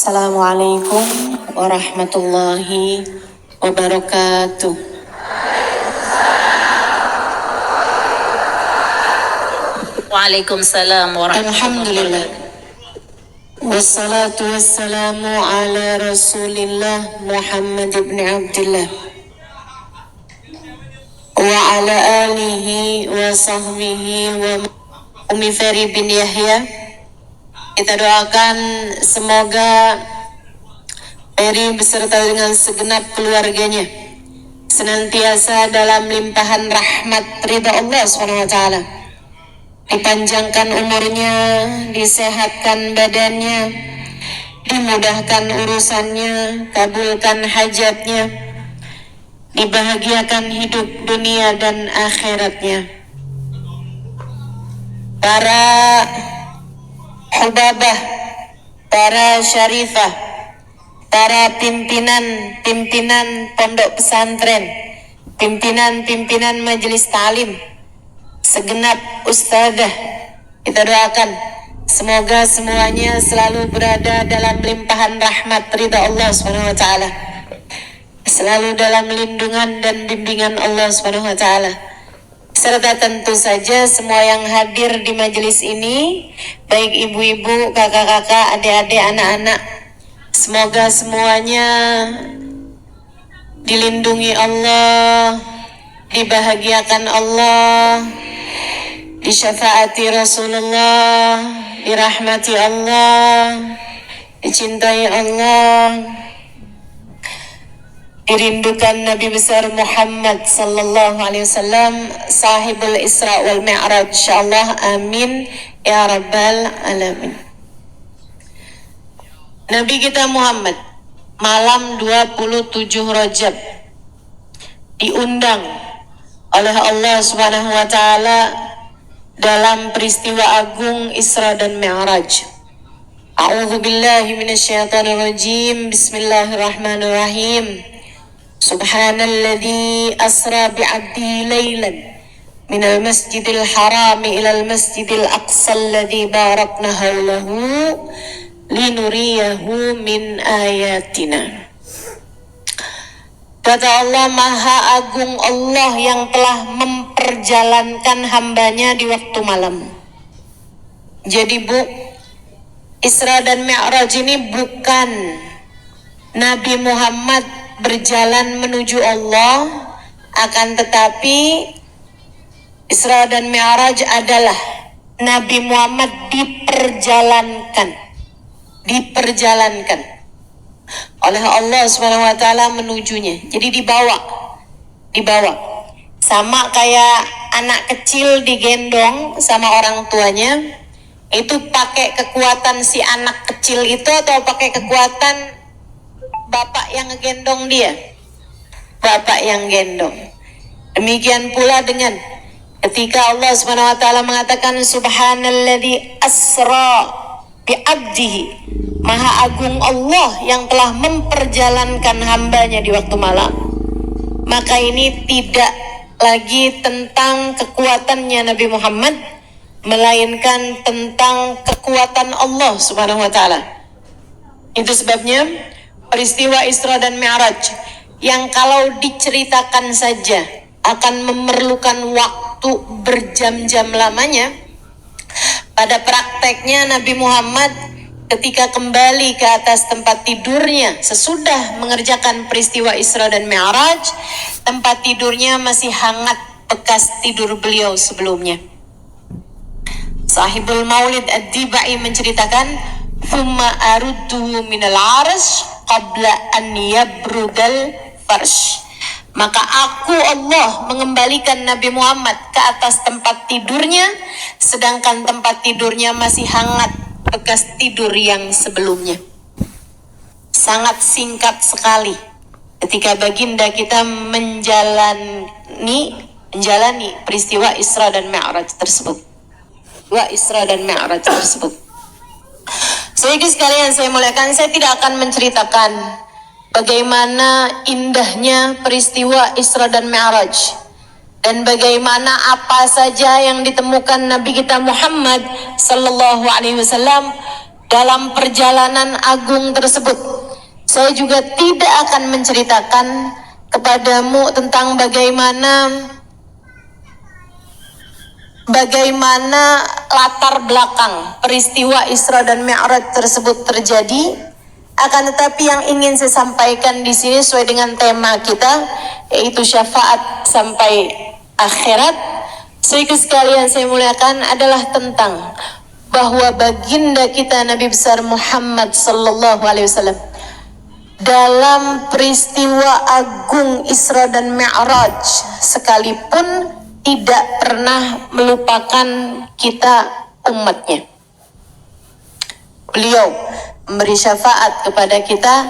Assalamualaikum warahmatullahi wabarakatuh. Waalaikumsalam warahmatullahi Alhamdulillah. wabarakatuh. Wassalatu wassalamu ala Rasulillah Muhammad ibn Abdullah wa ala alihi wa sahbihi wa Umi Ferry bin Yahya. Kita doakan semoga Ferry beserta dengan segenap keluarganya senantiasa dalam limpahan rahmat ridha Allah SWT. Dipanjangkan umurnya, disehatkan badannya, dimudahkan urusannya, kabulkan hajatnya, dibahagiakan hidup dunia dan akhiratnya. Para hubabah, para syarifah, para pimpinan pondok pesantren, pimpinan majelis talim, segenap ustadzah, kita doakan semoga semuanya selalu berada dalam limpahan rahmat ridha Allah SWT, selalu dalam lindungan dan bimbingan Allah SWT, serta tentu saja semua yang hadir di majelis ini, baik ibu-ibu, kakak-kakak, adik-adik, anak-anak, semoga semuanya dilindungi Allah, dibahagiakan Allah, disyafaati Rasulullah, dirahmati Allah, dicintai Allah, dirindukan Nabi besar Muhammad sallallahu alaihi wasallam, sahibul Isra wal Mi'raj, insyaallah, amin ya rabbal alamin. Nabi kita Muhammad malam 27 Rajab diundang oleh Allah Subhanahu wa taala dalam peristiwa agung Isra dan Mi'raj. A'udzu billahi minasyaitonir rajim. Bismillahirrahmanirrahim. Subhanalladzi asra bi'abdi laylan minal masjidil haram ilal masjidil aqsa alladzi barakna haulahu linuriyahu min ayatina. Kata Allah, Maha Agung Allah yang telah memperjalankan hambanya di waktu malam. Jadi Bu, Isra dan Mi'raj ini bukan Nabi Muhammad berjalan menuju Allah, akan tetapi Isra dan Mi'raj adalah Nabi Muhammad diperjalankan oleh Allah Subhanahu wa taala menujunya. Jadi dibawa. Sama kayak anak kecil digendong sama orang tuanya, itu pakai kekuatan si anak kecil itu atau pakai kekuatan bapak yang ngegendong dia? Bapak yang gendong. Demikian pula dengan ketika Allah Subhanahu wa taala mengatakan subhanalladzi asra bi'abdihi, Maha Agung Allah yang telah memperjalankan hambanya di waktu malam. Maka ini tidak lagi tentang kekuatannya Nabi Muhammad, melainkan tentang kekuatan Allah Subhanahu wa taala. Itu sebabnya peristiwa Isra dan Mi'raj yang kalau diceritakan saja akan memerlukan waktu berjam-jam lamanya, pada prakteknya Nabi Muhammad ketika kembali ke atas tempat tidurnya sesudah mengerjakan peristiwa Isra dan Mi'raj, tempat tidurnya masih hangat bekas tidur beliau sebelumnya. Sahibul Maulid Ad-Dibai menceritakan, "Thumma arudduhu minal arsh qabla an yabrudal farsh." Maka aku Allah mengembalikan Nabi Muhammad ke atas tempat tidurnya, sedangkan tempat tidurnya masih hangat bekas tidur yang sebelumnya. Sangat singkat sekali ketika baginda kita menjalani peristiwa Isra dan Mi'raj tersebut. Sedikit sekalian saya muliakan, saya tidak akan menceritakan bagaimana indahnya peristiwa Isra dan Mi'raj dan bagaimana apa saja yang ditemukan Nabi kita Muhammad sallallahu alaihi wasallam dalam perjalanan agung tersebut, saya juga tidak akan menceritakan kepadamu tentang bagaimana latar belakang peristiwa Isra dan Mi'raj tersebut terjadi. Akan tetapi yang ingin saya sampaikan di sini sesuai dengan tema kita, yaitu syafaat sampai akhirat. Saudara sekalian saya muliakan, adalah tentang bahwa baginda kita Nabi besar Muhammad sallallahu alaihi wasallam dalam peristiwa agung Isra dan Mi'raj sekalipun tidak pernah melupakan kita umatnya. Beliau memberi syafaat kepada kita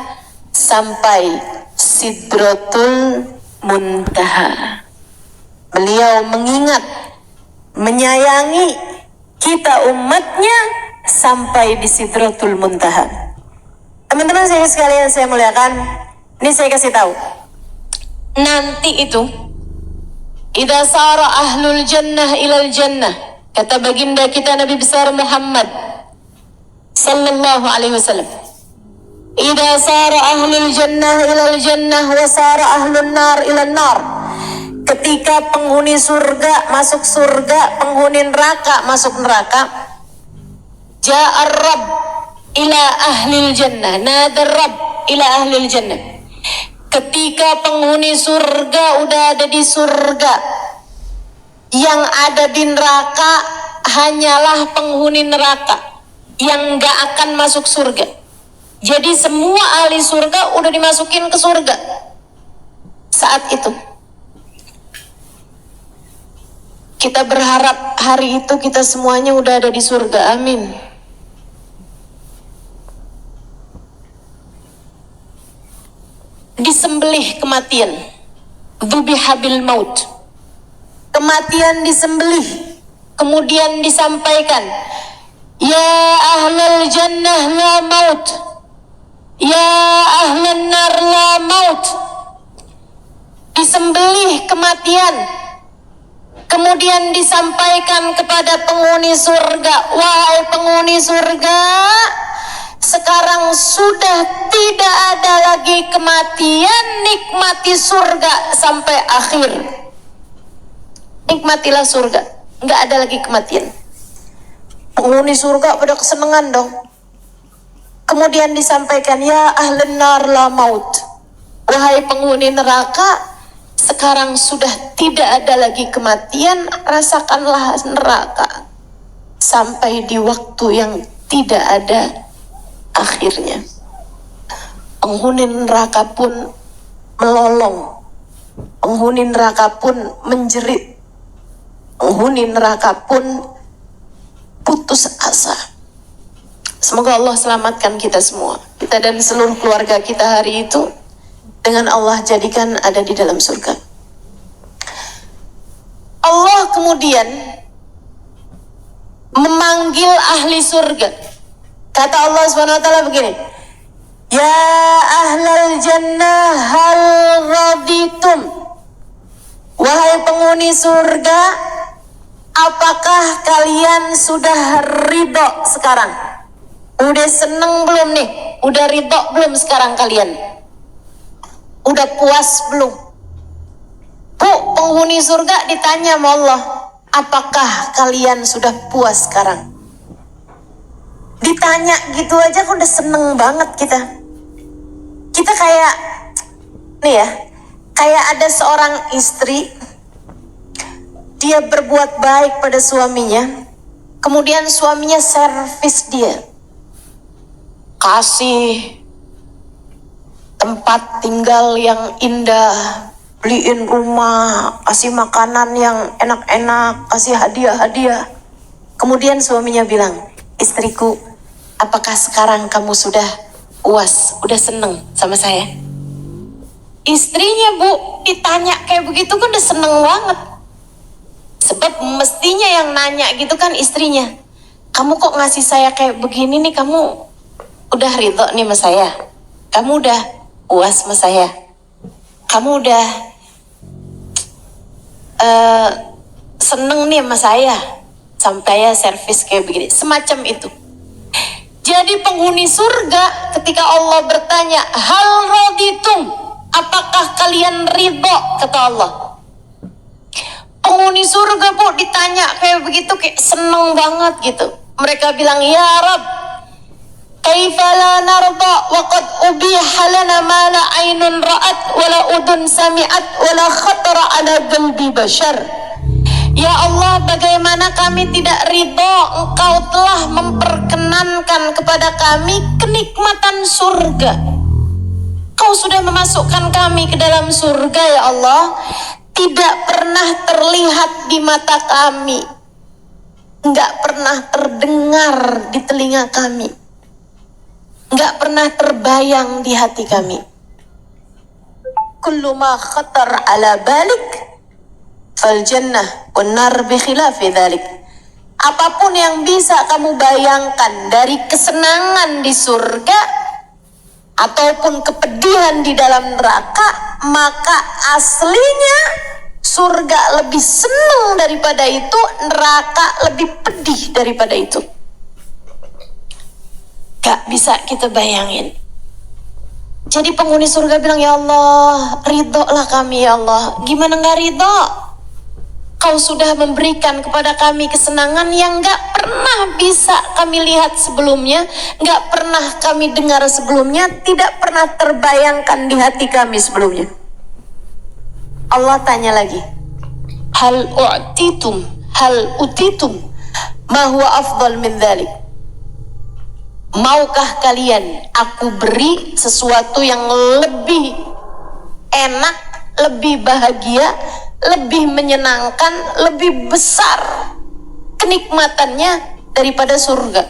sampai Sidratul Muntaha. Beliau mengingat, menyayangi kita umatnya sampai di Sidratul Muntaha. Teman-teman saya sekalian saya muliakan, ini saya kasih tahu. Nanti itu, idza sara ahlul jannah ilal jannah, kata baginda kita Nabi besar Muhammad sallallahu alaihi wasallam. Idza sara ahlul jannah ilal jannah wa sara ahlun nar ilal nar. Ketika penghuni surga masuk surga, penghuni neraka masuk neraka, ja'ar Rabb ila ahlil jannah, nadar Rabb ila ahlil jannah. Ketika penghuni surga udah ada di surga, yang ada di neraka hanyalah penghuni neraka yang gak akan masuk surga. Jadi semua ahli surga udah dimasukin ke surga. Saat itu kita berharap hari itu kita semuanya udah ada di surga. Amin. Disembelih kematian, dzubihabil maut. Kematian disembelih, kemudian disampaikan, ya ahlal jannah la maut, ya ahlan nar la maut. Disembelih kematian, kemudian disampaikan kepada penghuni surga, wahai penghuni surga, sekarang sudah tidak ada lagi kematian, nikmati surga sampai akhir. Nikmatilah surga, nggak ada lagi kematian. Penghuni surga pada kesenangan dong. Kemudian disampaikan, ya ahlan nar la maut, wahai penghuni neraka, sekarang sudah tidak ada lagi kematian, rasakanlah neraka sampai di waktu yang tidak ada akhirnya. Penghuni neraka pun melolong, penghuni neraka pun menjerit, penghuni neraka pun putus asa. Semoga Allah selamatkan kita semua, kita dan seluruh keluarga kita hari itu, dengan Allah jadikan ada di dalam surga. Allah kemudian memanggil ahli surga. Kata Allah SWT begini, ya ahlal jannah hal raditum. Wahai penghuni surga, apakah kalian sudah ridho sekarang? Udah seneng belum nih? Udah ridho belum sekarang kalian? Udah puas belum? Bu, penghuni surga ditanya sama Allah, apakah kalian sudah puas sekarang? Ditanya gitu aja kok udah seneng banget kita. Kita kayak, nih ya, kayak ada seorang istri, dia berbuat baik pada suaminya, kemudian suaminya servis dia, kasih tempat tinggal yang indah, beliin rumah, kasih makanan yang enak-enak, kasih hadiah-hadiah. Kemudian suaminya bilang, istriku, apakah sekarang kamu sudah puas, udah seneng sama saya? Istrinya, Bu, ditanya kayak begitu kan udah seneng banget. Sebab mestinya yang nanya gitu kan istrinya. Kamu kok ngasih saya kayak begini nih, kamu udah ridho nih sama saya? Kamu udah puas sama saya? Kamu udah seneng nih sama saya? Sampai ya servis kayak begini, semacam itu. Jadi penghuni surga ketika Allah bertanya, hal raditum, apakah kalian ridho? Kata Allah. Penghuni surga Bu ditanya kayak begitu, kayak seneng banget gitu. Mereka bilang, ya Rab, kaifa la narda wa qad ubiha lana ma la aynun ra'at wa la udun sami'at wa la khatara ala qalbi bashar. Ya Allah, bagaimana kami tidak ridho, Engkau telah memperkenankan kepada kami kenikmatan surga. Kau sudah memasukkan kami ke dalam surga ya Allah, tidak pernah terlihat di mata kami, enggak pernah terdengar di telinga kami, enggak pernah terbayang di hati kami. Kullu ma khatar ala balik fal jannah wan nar bi khilafi dzalik. Apapun yang bisa kamu bayangkan dari kesenangan di surga ataupun kepedihan di dalam neraka, maka aslinya surga lebih senang daripada itu, neraka lebih pedih daripada itu. Gak bisa kita bayangin. Jadi penghuni surga bilang, ya Allah, ridholah kami ya Allah. Gimana gak ridho? Kau sudah memberikan kepada kami kesenangan yang gak pernah bisa kami lihat sebelumnya, gak pernah kami dengar sebelumnya, tidak pernah terbayangkan di hati kami sebelumnya. Allah tanya lagi, hal utitum ma huwa afdal min dzalik. Maukah kalian aku beri sesuatu yang lebih enak, lebih bahagia, lebih menyenangkan, lebih besar kenikmatannya daripada surga?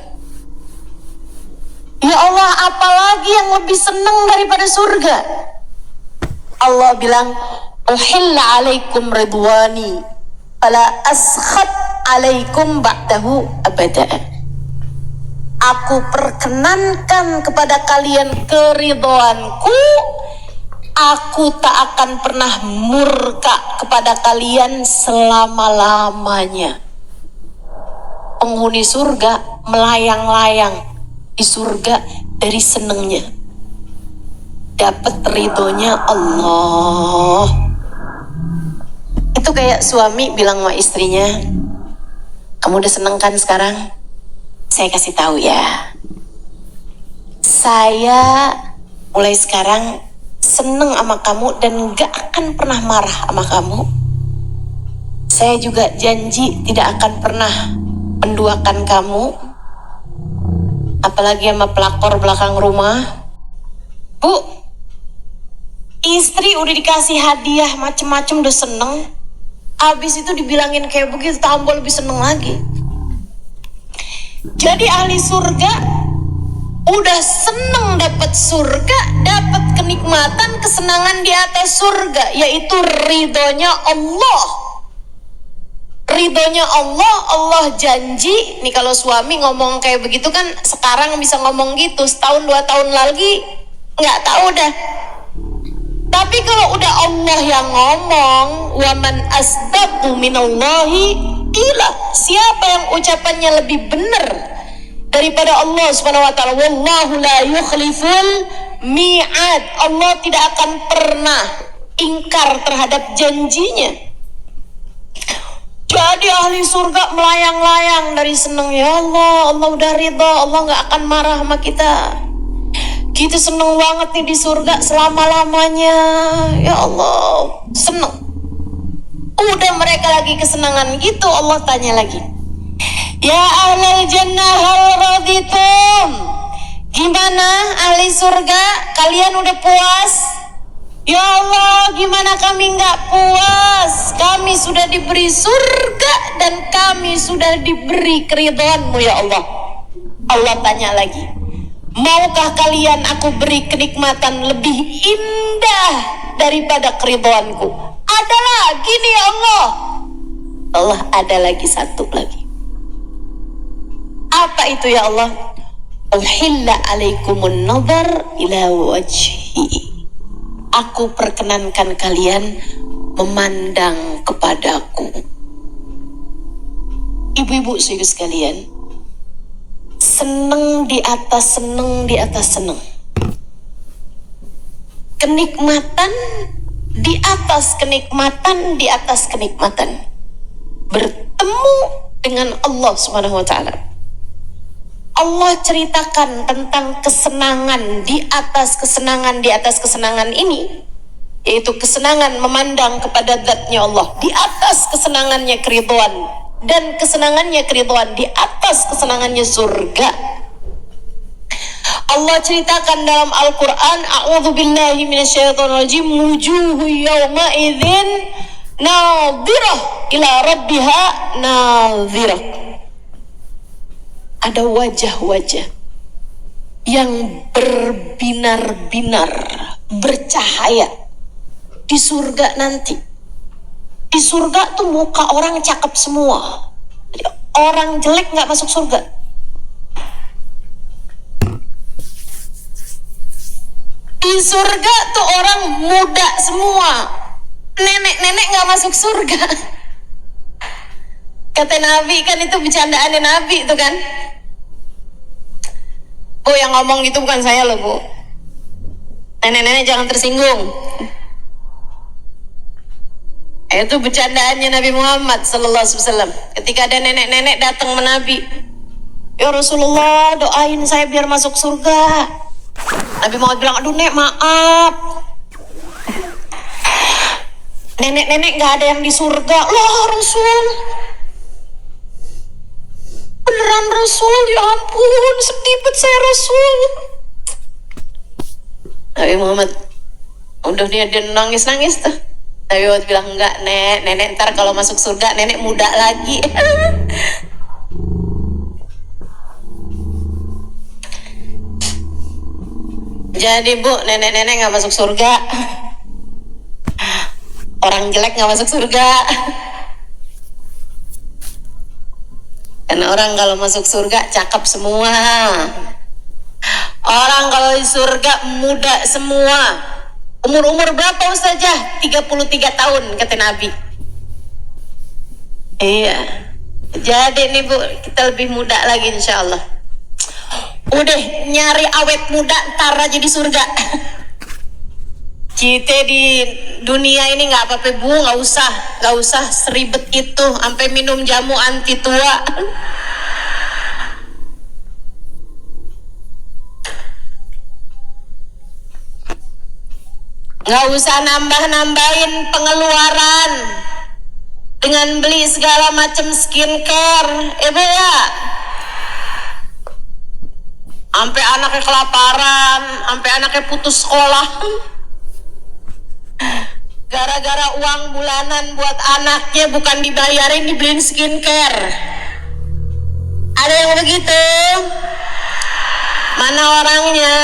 Ya Allah, apalagi yang lebih senang daripada surga? Allah bilang, uhilla alaikum ridwani fala askhat alaikum ba'dahu abada. Aku perkenankan kepada kalian keridhoanku, aku tak akan pernah murka kepada kalian selama-lamanya. Penghuni surga melayang-layang di surga dari senengnya, dapat ridhonya Allah. Itu kayak suami bilang sama istrinya, kamu udah seneng kan sekarang? Saya kasih tahu ya, saya mulai sekarang seneng sama kamu dan gak akan pernah marah sama kamu. Saya juga janji tidak akan pernah menduakan kamu, apalagi sama pelakor belakang rumah. Bu, istri udah dikasih hadiah macem-macem udah seneng, abis itu dibilangin kayak begitu, tambah lebih seneng lagi. Jadi ahli surga udah seneng dapat surga, dapat kenikmatan, kesenangan di atas surga, yaitu ridhonya Allah. Ridhonya Allah, Allah janji. Nih kalau suami ngomong kayak begitu kan sekarang bisa ngomong gitu, setahun 2 tahun lagi nggak tahu dah. Tapi kalau udah Allah yang ngomong, waman asdaqu minallahi qila, siapa yang ucapannya lebih benar daripada Allah Subhanahu wa taala? Wallahu la yukhliful mi'ad. Allah tidak akan pernah ingkar terhadap janjinya. Jadi ahli surga melayang-layang dari seneng, ya Allah, Allah udah ridha, Allah gak akan marah sama kita. Kita seneng banget nih di surga selama-lamanya. Ya Allah, seneng. Udah mereka lagi kesenangan gitu, Allah tanya lagi, ya ahlal jannah hal raditum, gimana ahli surga, kalian udah puas? Ya Allah, gimana kami gak puas? Kami sudah diberi surga dan kami sudah diberi keridhaanmu ya Allah. Allah tanya lagi, maukah kalian aku beri kenikmatan lebih indah daripada keridhaanku? Ada lagi nih ya Allah. Allah, ada lagi satu lagi. Apa itu ya Allah? Uhilla alaikumun nazar ila wajhi. Aku perkenankan kalian memandang kepadaku. Ibu-ibu sekalian, seneng di atas seneng di atas seneng. Kenikmatan di atas kenikmatan di atas kenikmatan. Bertemu dengan Allah Subhanahu wa taala. Allah ceritakan tentang kesenangan di atas kesenangan di atas kesenangan ini, yaitu kesenangan memandang kepada zatnya Allah. Di atas kesenangannya keridhaan, dan kesenangannya keridhaan di atas kesenangannya surga. Allah ceritakan dalam Al-Quran, a'udzubillahi minasyaitonirrajim, wujuhu yawma idzin nadhirah ila rabbiha nadhirah. Ada wajah-wajah yang berbinar-binar, bercahaya di surga nanti. Di surga tuh muka orang cakep semua. Orang jelek nggak masuk surga. Di surga tuh orang muda semua. Nenek-nenek nggak masuk surga. Kata Nabi kan, itu bercandaannya Nabi itu kan. Bu, yang ngomong gitu bukan saya loh, Bu. Nenek-nenek jangan tersinggung. Itu bercandaannya Nabi Muhammad sallallahu alaihi wasallam. Ketika ada nenek-nenek datang ke Nabi, "Ya Rasulullah, doain saya biar masuk surga." Nabi Muhammad bilang, "Aduh Nek, maaf. Nenek-nenek gak ada yang di surga." "Lah Rasul, beneran Rasul, ya ampun, sedih banget saya Rasul." Nabi Muhammad, udah dia nangis-nangis tuh. Nabi Muhammad bilang, "Enggak Nek, nenek ntar kalau masuk surga nenek muda lagi." Jadi Bu, nenek-nenek gak masuk surga. Orang jelek gak masuk surga. Karena orang kalau masuk surga cakep semua. Orang kalau di surga muda semua. Umur-umur berapa Ustazah? 33 tahun kata Nabi. Iya. Jadi nih Bu, kita lebih muda lagi insya Allah. Udah nyari awet muda ntar aja di surga. Kita di dunia ini nggak apa-apa Bu, nggak usah seribet itu sampai minum jamu anti tua. Nggak usah nambah-nambahin pengeluaran dengan beli segala macam skincare, Bu ya. Sampai anaknya kelaparan, sampai anaknya putus sekolah. Gara-gara uang bulanan buat anaknya bukan dibayarin, dibeliin skincare. Ada yang begitu? Mana orangnya?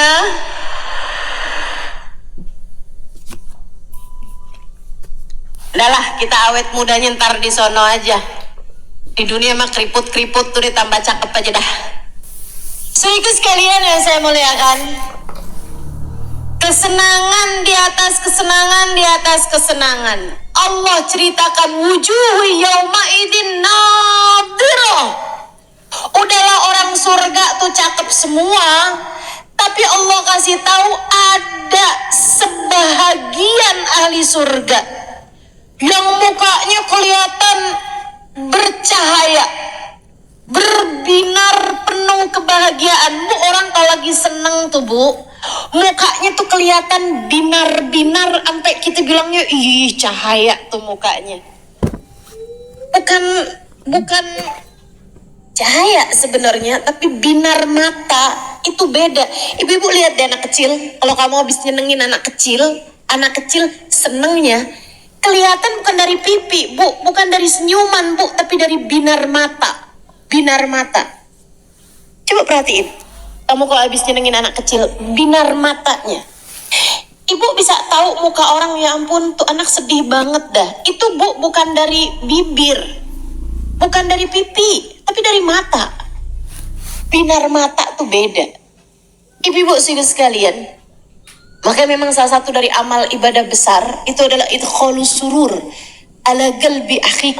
Udahlah, kita awet mudanya ntar di sono aja. Di dunia mah keriput-keriput tuh ditambah cakep aja dah. Saudaraku sekalian yang saya muliakan, kesenangan di atas kesenangan di atas kesenangan. Allah ceritakan wujuhu yauma idzin nadhirah. Udahlah orang surga tuh cakep semua, tapi Allah kasih tahu ada sebahagian ahli surga yang mukanya kelihatan bercahaya, berbinar, penuh kebahagiaan. Bu, orang kalau lagi seneng tuh Bu, mukanya tuh kelihatan binar-binar sampai kita bilangnya ih cahaya tuh mukanya. Bukan cahaya sebenarnya, tapi binar mata. Itu beda. Ibu-ibu lihat deh anak kecil, kalau kamu habis nyenengin anak kecil senengnya kelihatan bukan dari pipi Bu, bukan dari senyuman Bu, tapi dari binar mata. Binar mata. Coba perhatiin, kamu kalau habis nyenengin anak kecil, binar matanya. Ibu bisa tahu muka orang, ya ampun tuh anak sedih banget dah. Itu Bu bukan dari bibir, bukan dari pipi, tapi dari mata. Binar mata tuh beda. Ibu-ibu sekalian, maka memang salah satu dari amal ibadah besar itu adalah idkhalus surur ala qalbi akhik,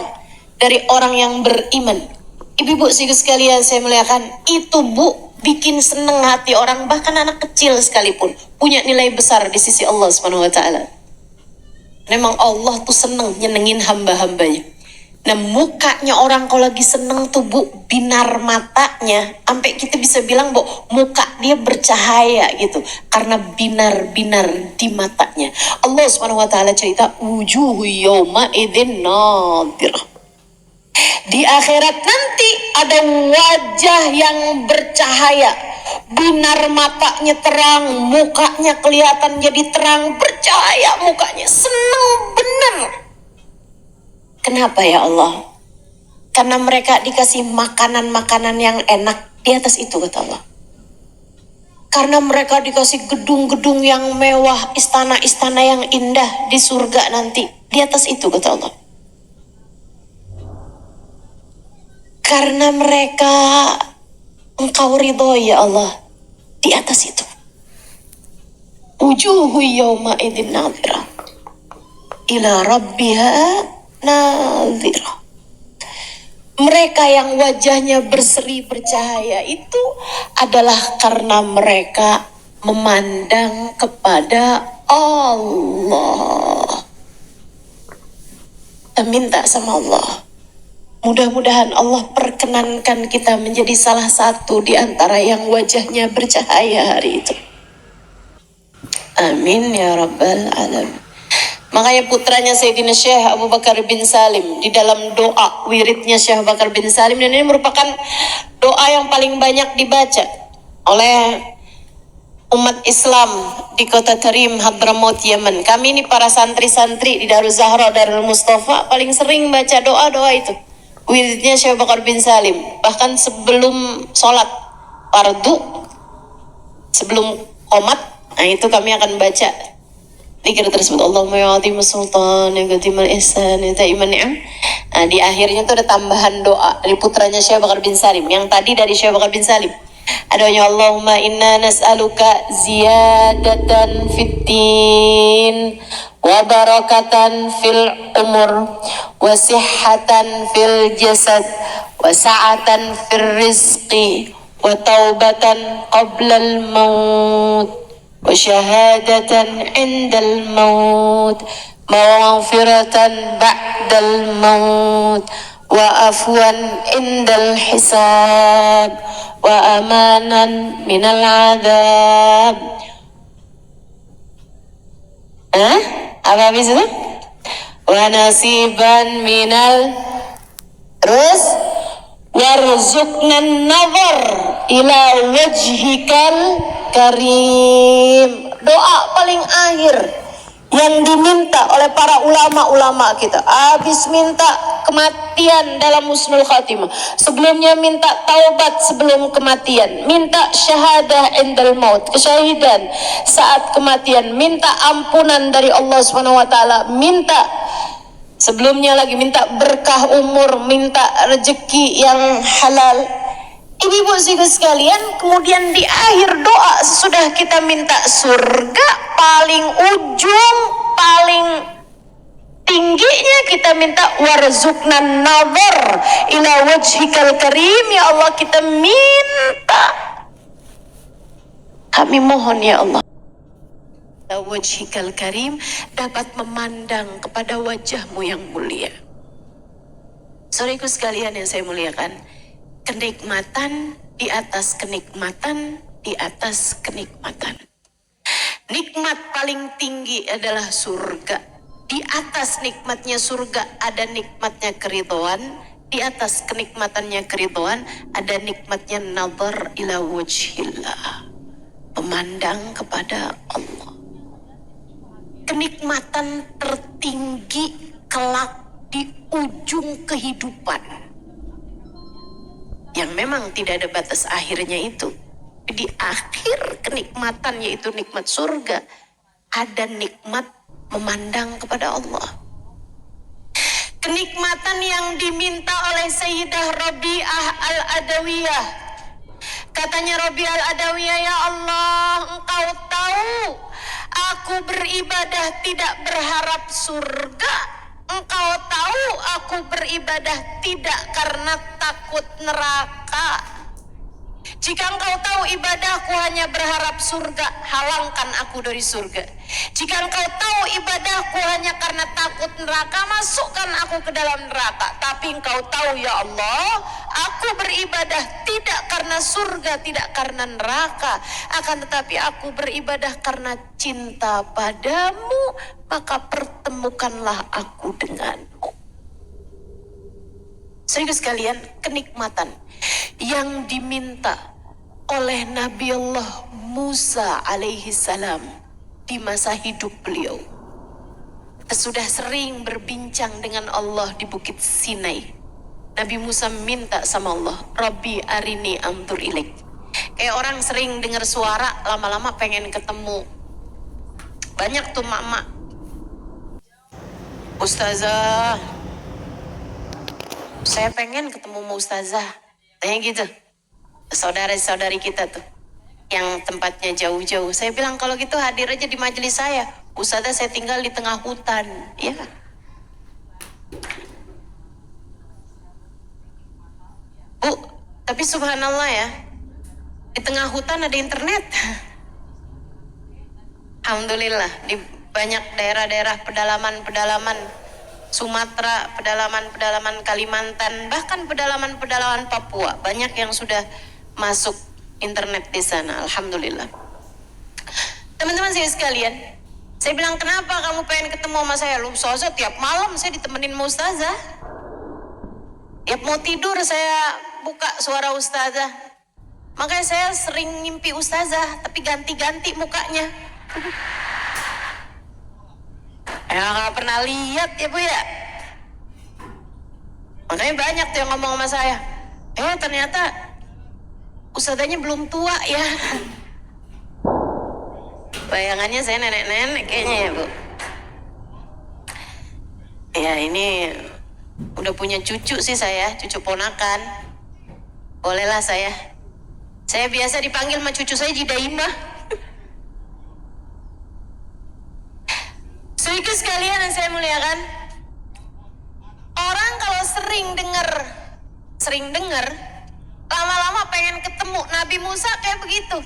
dari orang yang beriman. Ibu-ibu sekalian saya muliakan, itu Bu bikin seneng hati orang, bahkan anak kecil sekalipun punya nilai besar di sisi Allah Subhanahu wa taala. Memang Allah tuh seneng nyenengin hamba-hambanya. Nah, mukanya orang kalau lagi seneng tuh Bu, binar matanya, sampai kita bisa bilang Bu, muka dia bercahaya gitu, karena binar-binar di matanya. Allah Subhanahu wa taala cerita, wujuhu yawma idzin nadhirah. Di akhirat nanti ada wajah yang bercahaya, binar matanya terang, mukanya kelihatan jadi terang, bercahaya mukanya, seneng bener. Kenapa ya Allah? Karena mereka dikasih makanan-makanan yang enak di atas itu, kata Allah. Karena mereka dikasih gedung-gedung yang mewah, istana-istana yang indah di surga nanti di atas itu, kata Allah. Karena mereka Engkau ridho ya Allah di atas itu. Wujuhu yawma idzin nadhirah ila rabbiha nadhirah. Mereka yang wajahnya berseri bercahaya itu adalah karena mereka memandang kepada Allah. Kita minta sama Allah, mudah-mudahan Allah perkenankan kita menjadi salah satu di antara yang wajahnya bercahaya hari itu. Amin ya rabbal alamin. Makanya putranya Sayyidina Syekh Abu Bakar bin Salim di dalam doa wiridnya Syekh Abu Bakar bin Salim, dan ini merupakan doa yang paling banyak dibaca oleh umat Islam di kota Tarim, Hadramaut, Yaman. Kami ini para santri-santri di Darul Zahra, Darul Mustafa paling sering baca doa-doa itu. Wiridnya Syekh Abu Bakar bin Salim. Bahkan sebelum sholat fardu, sebelum qomat, nah itu kami akan baca zikir tersebut. Allahumma ya azimul sultan ya qatimul ihsan ya ta'iman ni'am. Nah, di akhirnya tuh ada tambahan doa dari putranya Syekh Abu Bakar bin Salim. Yang tadi dari Syekh Abu Bakar bin Salim, adanya Allahumma inna nas'aluka ziyadatan fiddin wa barakatan fil umur wa sihhatan fil jasad wa sa'atan fil rizqi wa taubatan qablal maut wa syahadatan indal maut wa maghfiratan ba'dal maut wa afwan indal hisab wa amanan minal adab. Apa habis itu? Wa nasiban minal, terus warzuqnan nazar ila wajhikal karim. Doa paling akhir yang diminta oleh para ulama-ulama kita. Habis minta kematian dalam husnul khatimah, sebelumnya minta taubat sebelum kematian, minta syahadah indal maut, kesyahidan saat kematian, minta ampunan dari Allah Subhanahu wa taala, minta sebelumnya lagi minta berkah umur, minta rezeki yang halal. Ibu-ibu sekalian, kemudian di akhir doa sesudah kita minta surga, paling ujung, paling tingginya kita minta warzuqnan nazar ila wajhikal karim. Ya Allah, kita minta, kami mohon ya Allah, wajhikal karim, dapat memandang kepada wajahmu yang mulia. Saudaraku sekalian yang saya muliakan, kenikmatan di atas kenikmatan di atas kenikmatan. Nikmat paling tinggi adalah surga. Di atas nikmatnya surga ada nikmatnya keridhaan. Di atas kenikmatannya keridhaan ada nikmatnya nazar ila wajhillah, memandang kepada Allah. Kenikmatan tertinggi kelak di ujung kehidupan, yang memang tidak ada batas akhirnya itu. Di akhir kenikmatan, yaitu nikmat surga, ada nikmat memandang kepada Allah. Kenikmatan yang diminta oleh Sayyidah Rabi'ah Al-Adawiyah. Katanya Rabi'ah Al-Adawiyah, ya Allah, Engkau tahu aku beribadah tidak berharap surga. engkau tahu aku beribadah tidak karena takut neraka. Jika engkau tahu ibadahku hanya berharap surga, halangkan aku dari surga. Jika engkau tahu ibadahku hanya karena takut neraka, masukkan aku ke dalam neraka. Tapi engkau tahu ya Allah, aku beribadah tidak karena surga, tidak karena neraka. Akan tetapi aku beribadah karena cinta padamu, maka pertemukanlah aku denganmu. Serius sekalian, kenikmatan yang diminta oleh Nabi Allah Musa alaihi salam di masa hidup beliau. Sudah sering berbincang dengan Allah di Bukit Sinai. Nabi Musa minta sama Allah, Rabbi arini anzur ilaik. Kayak orang sering dengar suara, lama-lama pengen ketemu. Banyak tuh mak-mak, Ustazah, saya pengen ketemu sama Ustazah. Kayak gitu. Saudara-saudari kita tuh yang tempatnya jauh-jauh. Saya bilang kalau gitu hadir aja di majelis saya. Ustazah, saya tinggal di tengah hutan. Ya. Bu, tapi subhanallah ya, di tengah hutan ada internet. Alhamdulillah, di banyak daerah-daerah pedalaman-pedalaman Sumatera, pedalaman-pedalaman Kalimantan, bahkan pedalaman-pedalaman Papua, banyak yang sudah masuk internet di sana. Alhamdulillah. Teman-teman saya sekalian, saya bilang kenapa kamu pengen ketemu sama saya? Lu Ustazah, tiap malam saya ditemenin sama Ustazah. Tiap mau tidur saya buka suara Ustazah. Makanya saya sering ngimpi Ustazah, tapi ganti-ganti mukanya. Ya gak pernah lihat ya Bu ya. Makanya banyak tuh yang ngomong sama saya, ternyata Ustazahnya belum tua ya. Bayangannya saya nenek-nenek kayaknya ya Bu. Ya ini udah punya cucu sih saya, cucu ponakan. Bolehlah saya. Saya biasa dipanggil sama cucu saya Jidaimah. Saudaraku sekalian yang saya muliakan, orang kalau sering dengar, lama-lama pengen ketemu. Nabi Musa kayak begitu,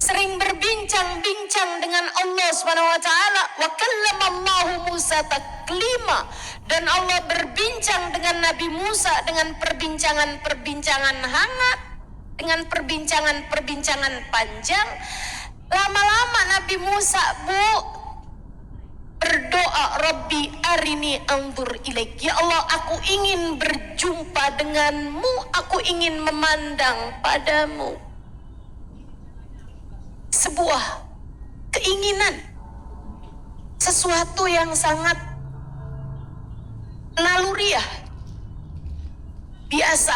sering berbincang-bincang dengan Allah Subhanahu wa taala. Wa kallamallahu Musa taklima, dan Allah berbincang dengan Nabi Musa dengan perbincangan-perbincangan hangat, dengan perbincangan-perbincangan panjang. Lama-lama Nabi Musa berdoa, Rabbi arini anzur ilaik. Ya Allah, aku ingin berjumpa denganmu, aku ingin memandang padamu. Sebuah keinginan, sesuatu yang sangat naluriah, biasa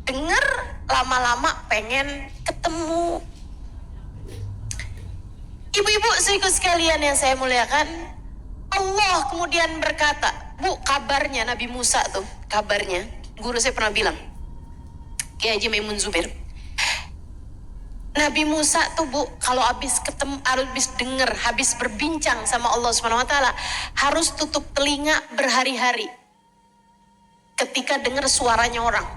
dengar, lama-lama pengen ketemu. Ibu-ibu saudaraku sekalian yang saya muliakan, Allah kemudian berkata, Bu, kabarnya Nabi Musa tuh, kabarnya, guru saya pernah bilang, Kiai Haji Maimun Zubair, Nabi Musa tuh Bu, kalau habis ketemu, habis dengar, habis berbincang sama Allah Subhanahu wa taala, harus tutup telinga berhari-hari ketika dengar suaranya orang.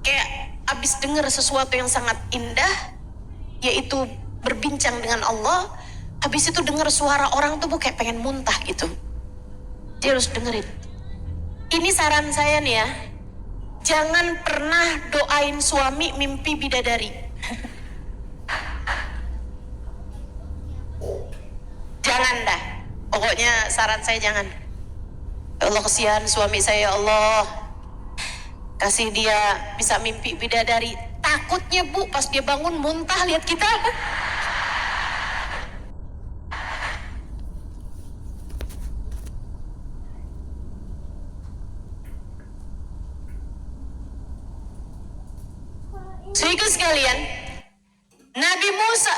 Kayak habis dengar sesuatu yang sangat indah, yaitu berbincang dengan Allah, habis itu dengar suara orang tuh Bu kayak pengen muntah gitu. Dia harus dengerin. Ini saran saya nih ya, jangan pernah doain suami mimpi bidadari. Jangan dah, pokoknya saran saya jangan. Ya Allah, kesian suami saya, ya Allah, kasih dia bisa mimpi bidadari. Takutnya Bu pas dia bangun muntah lihat kita. Saudaraku sekalian, Nabi Musa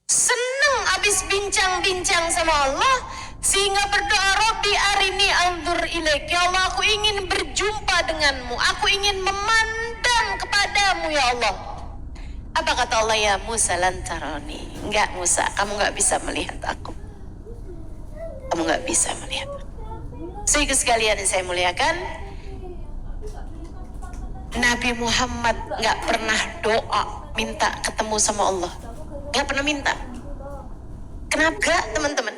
senang habis bincang-bincang sama Allah, sehingga berdoa, Rabbi arini anzur ilaik. Ya Allah, aku ingin berjumpa denganmu, aku ingin memandang kepadamu ya Allah. Apa kata Allah? Ya Musa lantaroni. Enggak Musa, kamu enggak bisa melihat aku. Kamu enggak bisa melihat aku. Sehingga sekalian yang saya muliakan, Nabi Muhammad gak pernah doa minta ketemu sama Allah. Gak pernah minta. Kenapa gak, teman-teman?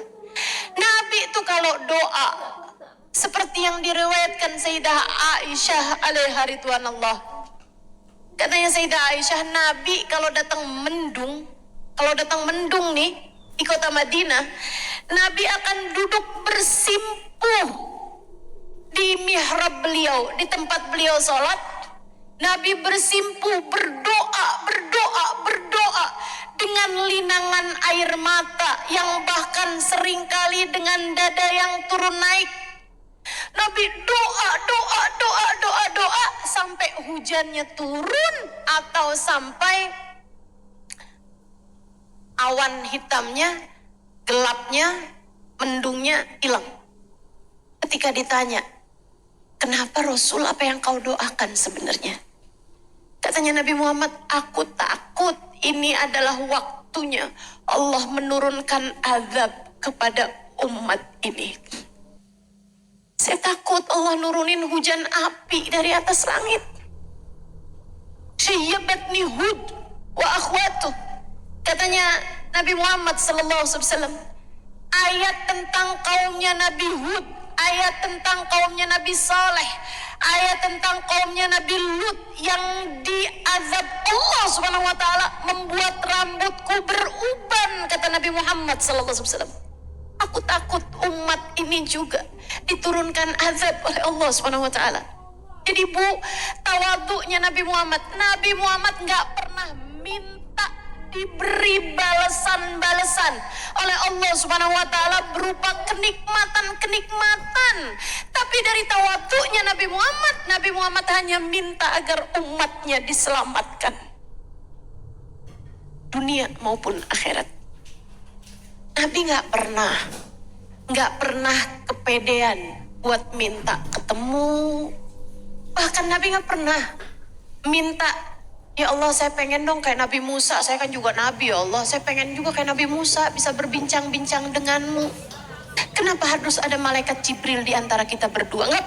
Nabi itu kalau doa seperti yang diriwayatkan Sayyidah Aisyah alaiha ridwanallah. Katanya Sayyidah Aisyah, Nabi kalau datang mendung nih di kota Madinah, Nabi akan duduk bersimpuh di mihrab beliau, di tempat beliau sholat. Nabi bersimpuh, berdoa dengan linangan air mata yang bahkan seringkali dengan dada yang turun naik. Nabi doa sampai hujannya turun atau sampai awan hitamnya, gelapnya, mendungnya hilang. Ketika ditanya, kenapa Rasul, apa yang kau doakan sebenarnya? Katanya Nabi Muhammad, aku takut ini adalah waktunya Allah menurunkan azab kepada umat ini. Saya takut Allah nurunin hujan api dari atas langit. Syayyabatni Hud wa akhwatuh. Katanya Nabi Muhammad SAW, ayat tentang kaumnya Nabi Hud, ayat tentang kaumnya Nabi Saleh, ayat tentang kaumnya Nabi Lut yang diazab Allah Subhanahu wa taala membuat rambutku beruban, kata Nabi Muhammad SAW. Aku takut umat ini juga diturunkan azab oleh Allah Subhanahu wa taala. Jadi Bu, tawadhu'nya Nabi Muhammad nggak pernah minta diberi balasan-balasan oleh Allah Subhanahu wa taala berupa kenikmatan. Tapi dari tawadhu'nya Nabi Muhammad hanya minta agar umatnya diselamatkan, dunia maupun akhirat. Nabi nggak pernah kepedean buat minta ketemu. Bahkan Nabi nggak pernah minta, ya Allah saya pengen dong kayak Nabi Musa, saya kan juga Nabi ya Allah, saya pengen juga kayak Nabi Musa bisa berbincang-bincang denganmu. Kenapa harus ada malaikat Jibril di antara kita berdua? Nggak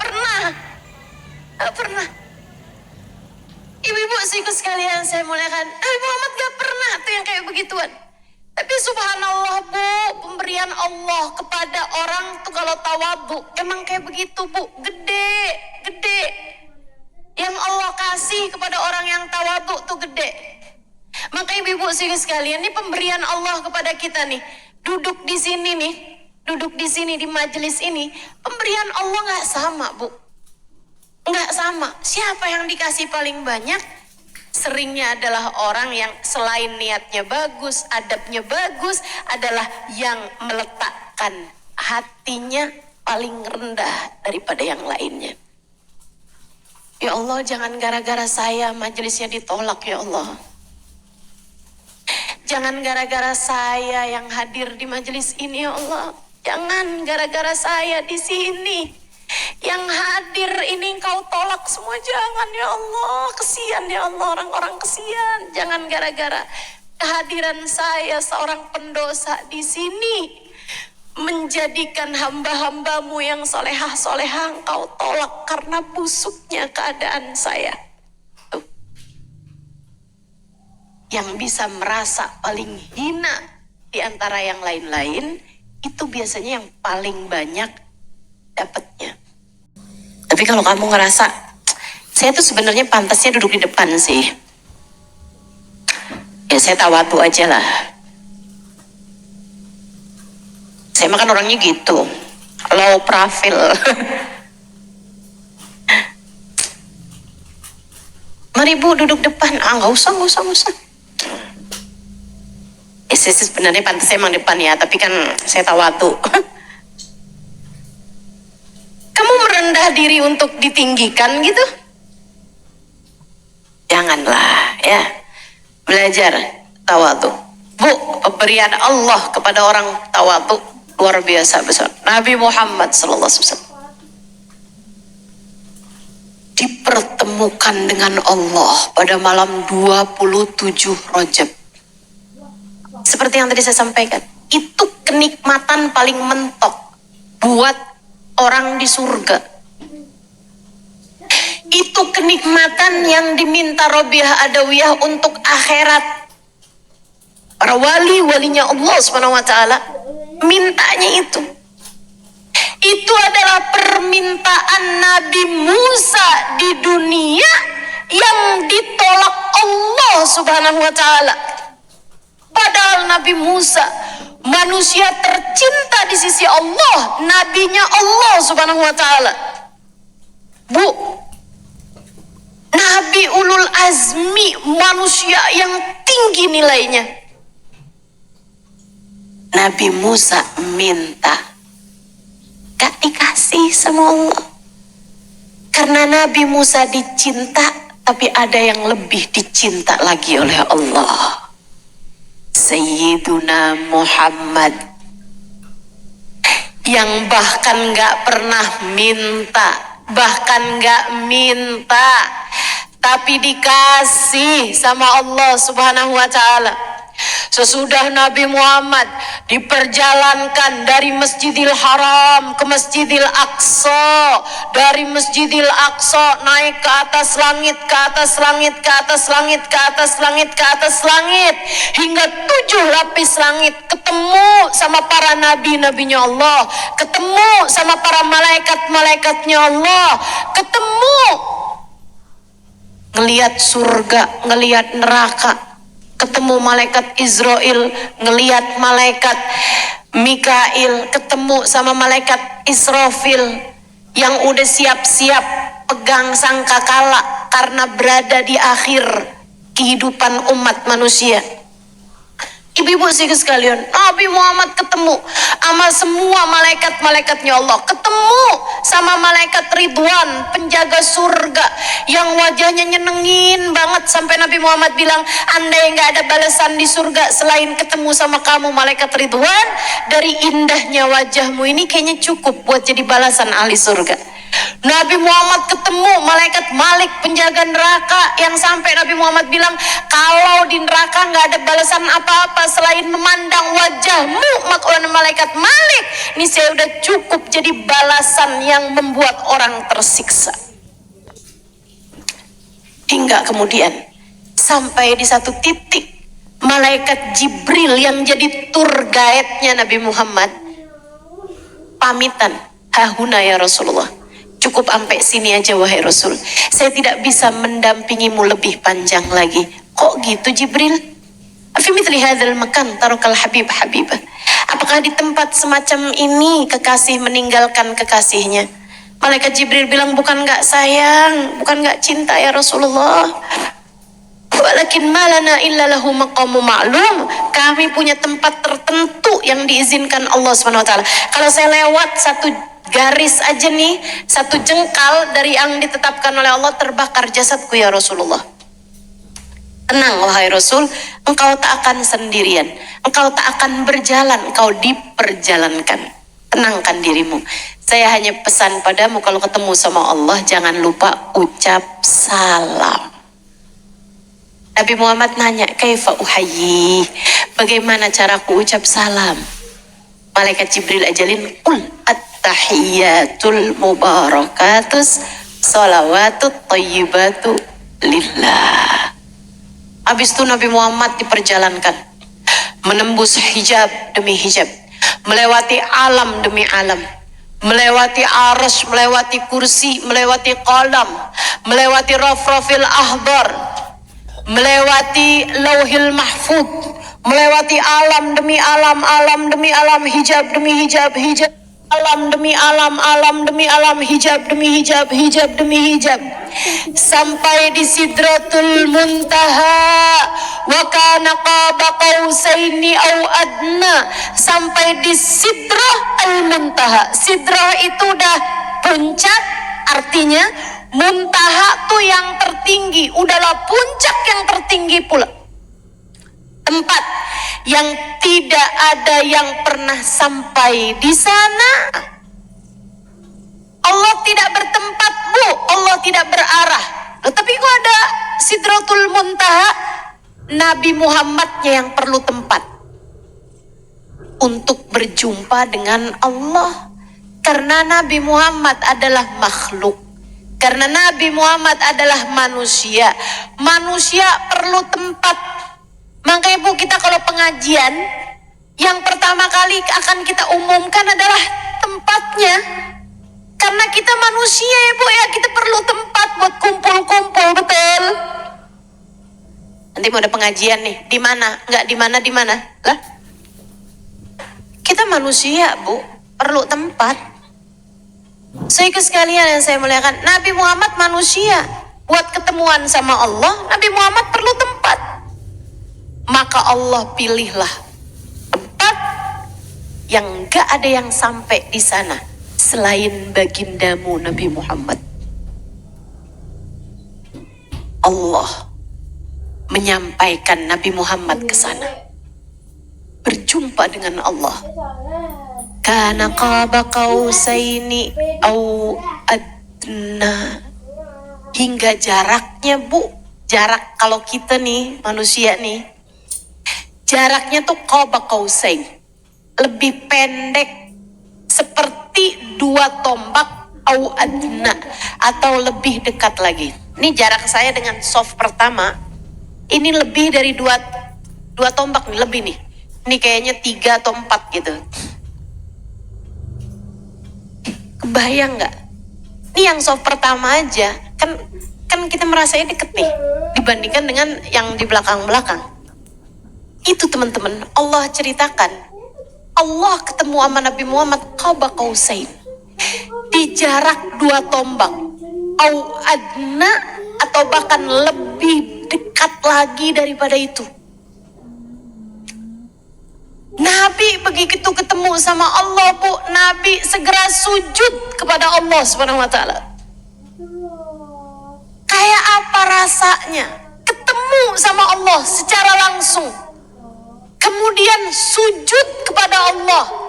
pernah. Ibu-ibu sihku sekalian saya muliakan, Nabi Muhammad nggak pernah tuh yang kayak begituan. Tapi subhanallah Bu, pemberian Allah kepada orang tuh kalau tawadhu emang kayak begitu Bu, gede. Yang Allah kasih kepada orang yang tawadhu tuh gede. Maka ibu-ibu sekalian, ini pemberian Allah kepada kita nih. Duduk di sini di majelis ini, pemberian Allah nggak sama Bu, nggak sama. Siapa yang dikasih paling banyak? Seringnya adalah orang yang selain niatnya bagus, adabnya bagus, adalah yang meletakkan hatinya paling rendah daripada yang lainnya. Ya Allah, jangan gara-gara saya majelisnya ditolak ya Allah. Jangan gara-gara saya yang hadir di majelis ini ya Allah. Jangan gara-gara saya di sini yang hadir ini Engkau tolak semua. Jangan ya Allah, kesian ya Allah, orang-orang kesian. Jangan gara-gara kehadiran saya seorang pendosa di sini menjadikan hamba-hambamu yang solehah Engkau tolak karena busuknya keadaan saya. Tuh. Yang bisa merasa paling hina di antara yang lain-lain, itu biasanya yang paling banyak dapatnya. Tapi kalau kamu ngerasa, saya tuh sebenarnya pantasnya duduk di depan sih, ya saya tawadhu aja lah. Saya makan orangnya gitu, low profile. Mari Bu duduk depan. Nggak usah. Saya sebenarnya pantasnya emang depan ya, tapi kan saya tawadhu. Kamu merendah diri untuk ditinggikan gitu? Janganlah ya. Belajar tawadhu. Bu, pemberian Allah kepada orang tawadhu luar biasa besar. Nabi Muhammad SAW dipertemukan dengan Allah pada malam 27 Rajab. Seperti yang tadi saya sampaikan, itu kenikmatan paling mentok buat orang di surga. Itu kenikmatan yang diminta Robiah Adawiyah untuk akhirat. Para walinya Allah Subhanahu wa taala mintanya itu. Itu adalah permintaan Nabi Musa di dunia yang ditolak Allah Subhanahu wa taala. Padahal Nabi Musa manusia tercinta di sisi Allah, nabinya Allah Subhanahu wa taala. Bu, Nabi ulul azmi, manusia yang tinggi nilainya. Nabi Musa minta, gak dikasih sama Allah. Karena Nabi Musa dicinta, tapi ada yang lebih dicinta lagi oleh Allah. Sayyiduna Muhammad, yang bahkan gak pernah minta, tapi dikasih sama Allah Subhanahu wa taala. Sesudah Nabi Muhammad diperjalankan dari Masjidil Haram ke Masjidil Aqsa, dari Masjidil Aqsa naik ke atas langit, ke atas langit, ke atas langit, ke atas langit, ke atas langit, hingga 7 lapis langit, ketemu sama para nabi-nabinya Allah, ketemu sama para malaikat-malaikatnya Allah, ketemu ngelihat surga, ngelihat neraka, ketemu malaikat Israel, ngelihat malaikat Mikail, ketemu sama malaikat Israfil yang udah siap-siap pegang sangkakala karena berada di akhir kehidupan umat manusia. Ibu-ibu sekalian, Nabi Muhammad ketemu sama semua malaikat-malaikatnya Allah, ketemu sama malaikat Ridwan, penjaga surga yang wajahnya nyenengin banget sampai Nabi Muhammad bilang, andai nggak ada balasan di surga selain ketemu sama kamu malaikat Ridwan, dari indahnya wajahmu ini kayaknya cukup buat jadi balasan ahli surga. Nabi Muhammad ketemu malaikat Malik, penjaga neraka, yang sampai Nabi Muhammad bilang, kalau di neraka nggak ada balasan apa-apa selain memandang wajahmu, maka malaikat Malik, ini saya udah cukup jadi balasan yang membuat orang tersiksa. Hingga kemudian sampai di satu titik malaikat Jibril yang jadi tour guide-nya Nabi Muhammad pamitan, hahuna ya Rasulullah, cukup sampai sini aja wahai Rasul, saya tidak bisa mendampingimu lebih panjang lagi. Kok gitu Jibril? Fi mithli hadzal makan tarakal habib habibah. Apakah di tempat semacam ini kekasih meninggalkan kekasihnya? Malaikat Jibril bilang, bukan gak sayang, bukan gak cinta ya Rasulullah, walakin malana illa lahu maqamu ma'lum. Kami punya tempat tertentu yang diizinkan Allah SWT. Kalau saya lewat satu garis aja nih, satu jengkal dari yang ditetapkan oleh Allah, terbakar jasadku ya Rasulullah. Tenang wahai Rasul, engkau tak akan sendirian, engkau tak akan berjalan, engkau diperjalankan. Tenangkan dirimu. Saya hanya pesan padamu, kalau ketemu sama Allah jangan lupa ucap salam. Nabi Muhammad nanya, kaifa uhayyi, bagaimana caraku ucap salam? Malaikat Jibril ajalin, qul at-tahiyyatul mubarakatus salawatut thayyibatu lillah. Habis itu Nabi Muhammad diperjalankan, menembus hijab demi hijab, melewati alam demi alam, melewati arsy, melewati kursi, melewati qalam, melewati raf-rafil ahbar, melewati lauhil mahfud, melewati alam demi alam, alam demi alam, hijab demi hijab, hijab alam demi alam, alam demi alam, hijab demi hijab, hijab demi hijab, sampai di Sidratul Muntaha, wa kana qaba qausaini au adna, sampai di Sidrah al-Muntaha. Sidrah itu udah puncak, artinya muntaha tuh yang tertinggi, udahlah puncak yang tertinggi pula. Tempat yang tidak ada yang pernah sampai di sana. Allah tidak bertempat, Bu. Allah tidak berarah. Tapi kok ada Sidratul Muntaha? Nabi Muhammadnya yang perlu tempat untuk berjumpa dengan Allah. Karena Nabi Muhammad adalah makhluk. Karena Nabi Muhammad adalah manusia. Manusia perlu tempat. Makanya Bu, kita kalau pengajian, yang pertama kali akan kita umumkan adalah tempatnya. Karena kita manusia ya Bu ya, kita perlu tempat buat kumpul-kumpul, betul? Nanti mau ada pengajian nih, di mana? Enggak di mana? Lah? Kita manusia Bu, perlu tempat. Saudara sekalian yang saya muliakan, Nabi Muhammad manusia. Buat ketemuan sama Allah, Nabi Muhammad perlu tempat. Maka Allah pilihlah tempat yang gak ada yang sampai di sana selain bagindamu Nabi Muhammad. Allah menyampaikan Nabi Muhammad ke sana, berjumpa dengan Allah. Kana qaba qausaini au adna. Hingga jaraknya Bu, jarak kalau kita nih manusia nih, jaraknya tuh qaba qausain, lebih pendek seperti 2 tombak au adna, atau lebih dekat lagi. Ini jarak saya dengan soft pertama, ini lebih dari 2 tombak nih, lebih nih. Ini kayaknya 3 atau 4 gitu. Kebayang nggak? Ini yang soft pertama aja, kan kita merasanya deket nih, dibandingkan dengan yang di belakang-belakang. Itu teman-teman, Allah ceritakan, Allah ketemu sama Nabi Muhammad qaba qausain, di jarak 2 tombak, au adna, atau bahkan lebih dekat lagi daripada itu. Nabi begitu ketemu sama Allah Bu, Nabi segera sujud kepada Allah Subhanahu wa taala. Kayak apa rasanya ketemu sama Allah secara langsung, kemudian sujud kepada Allah.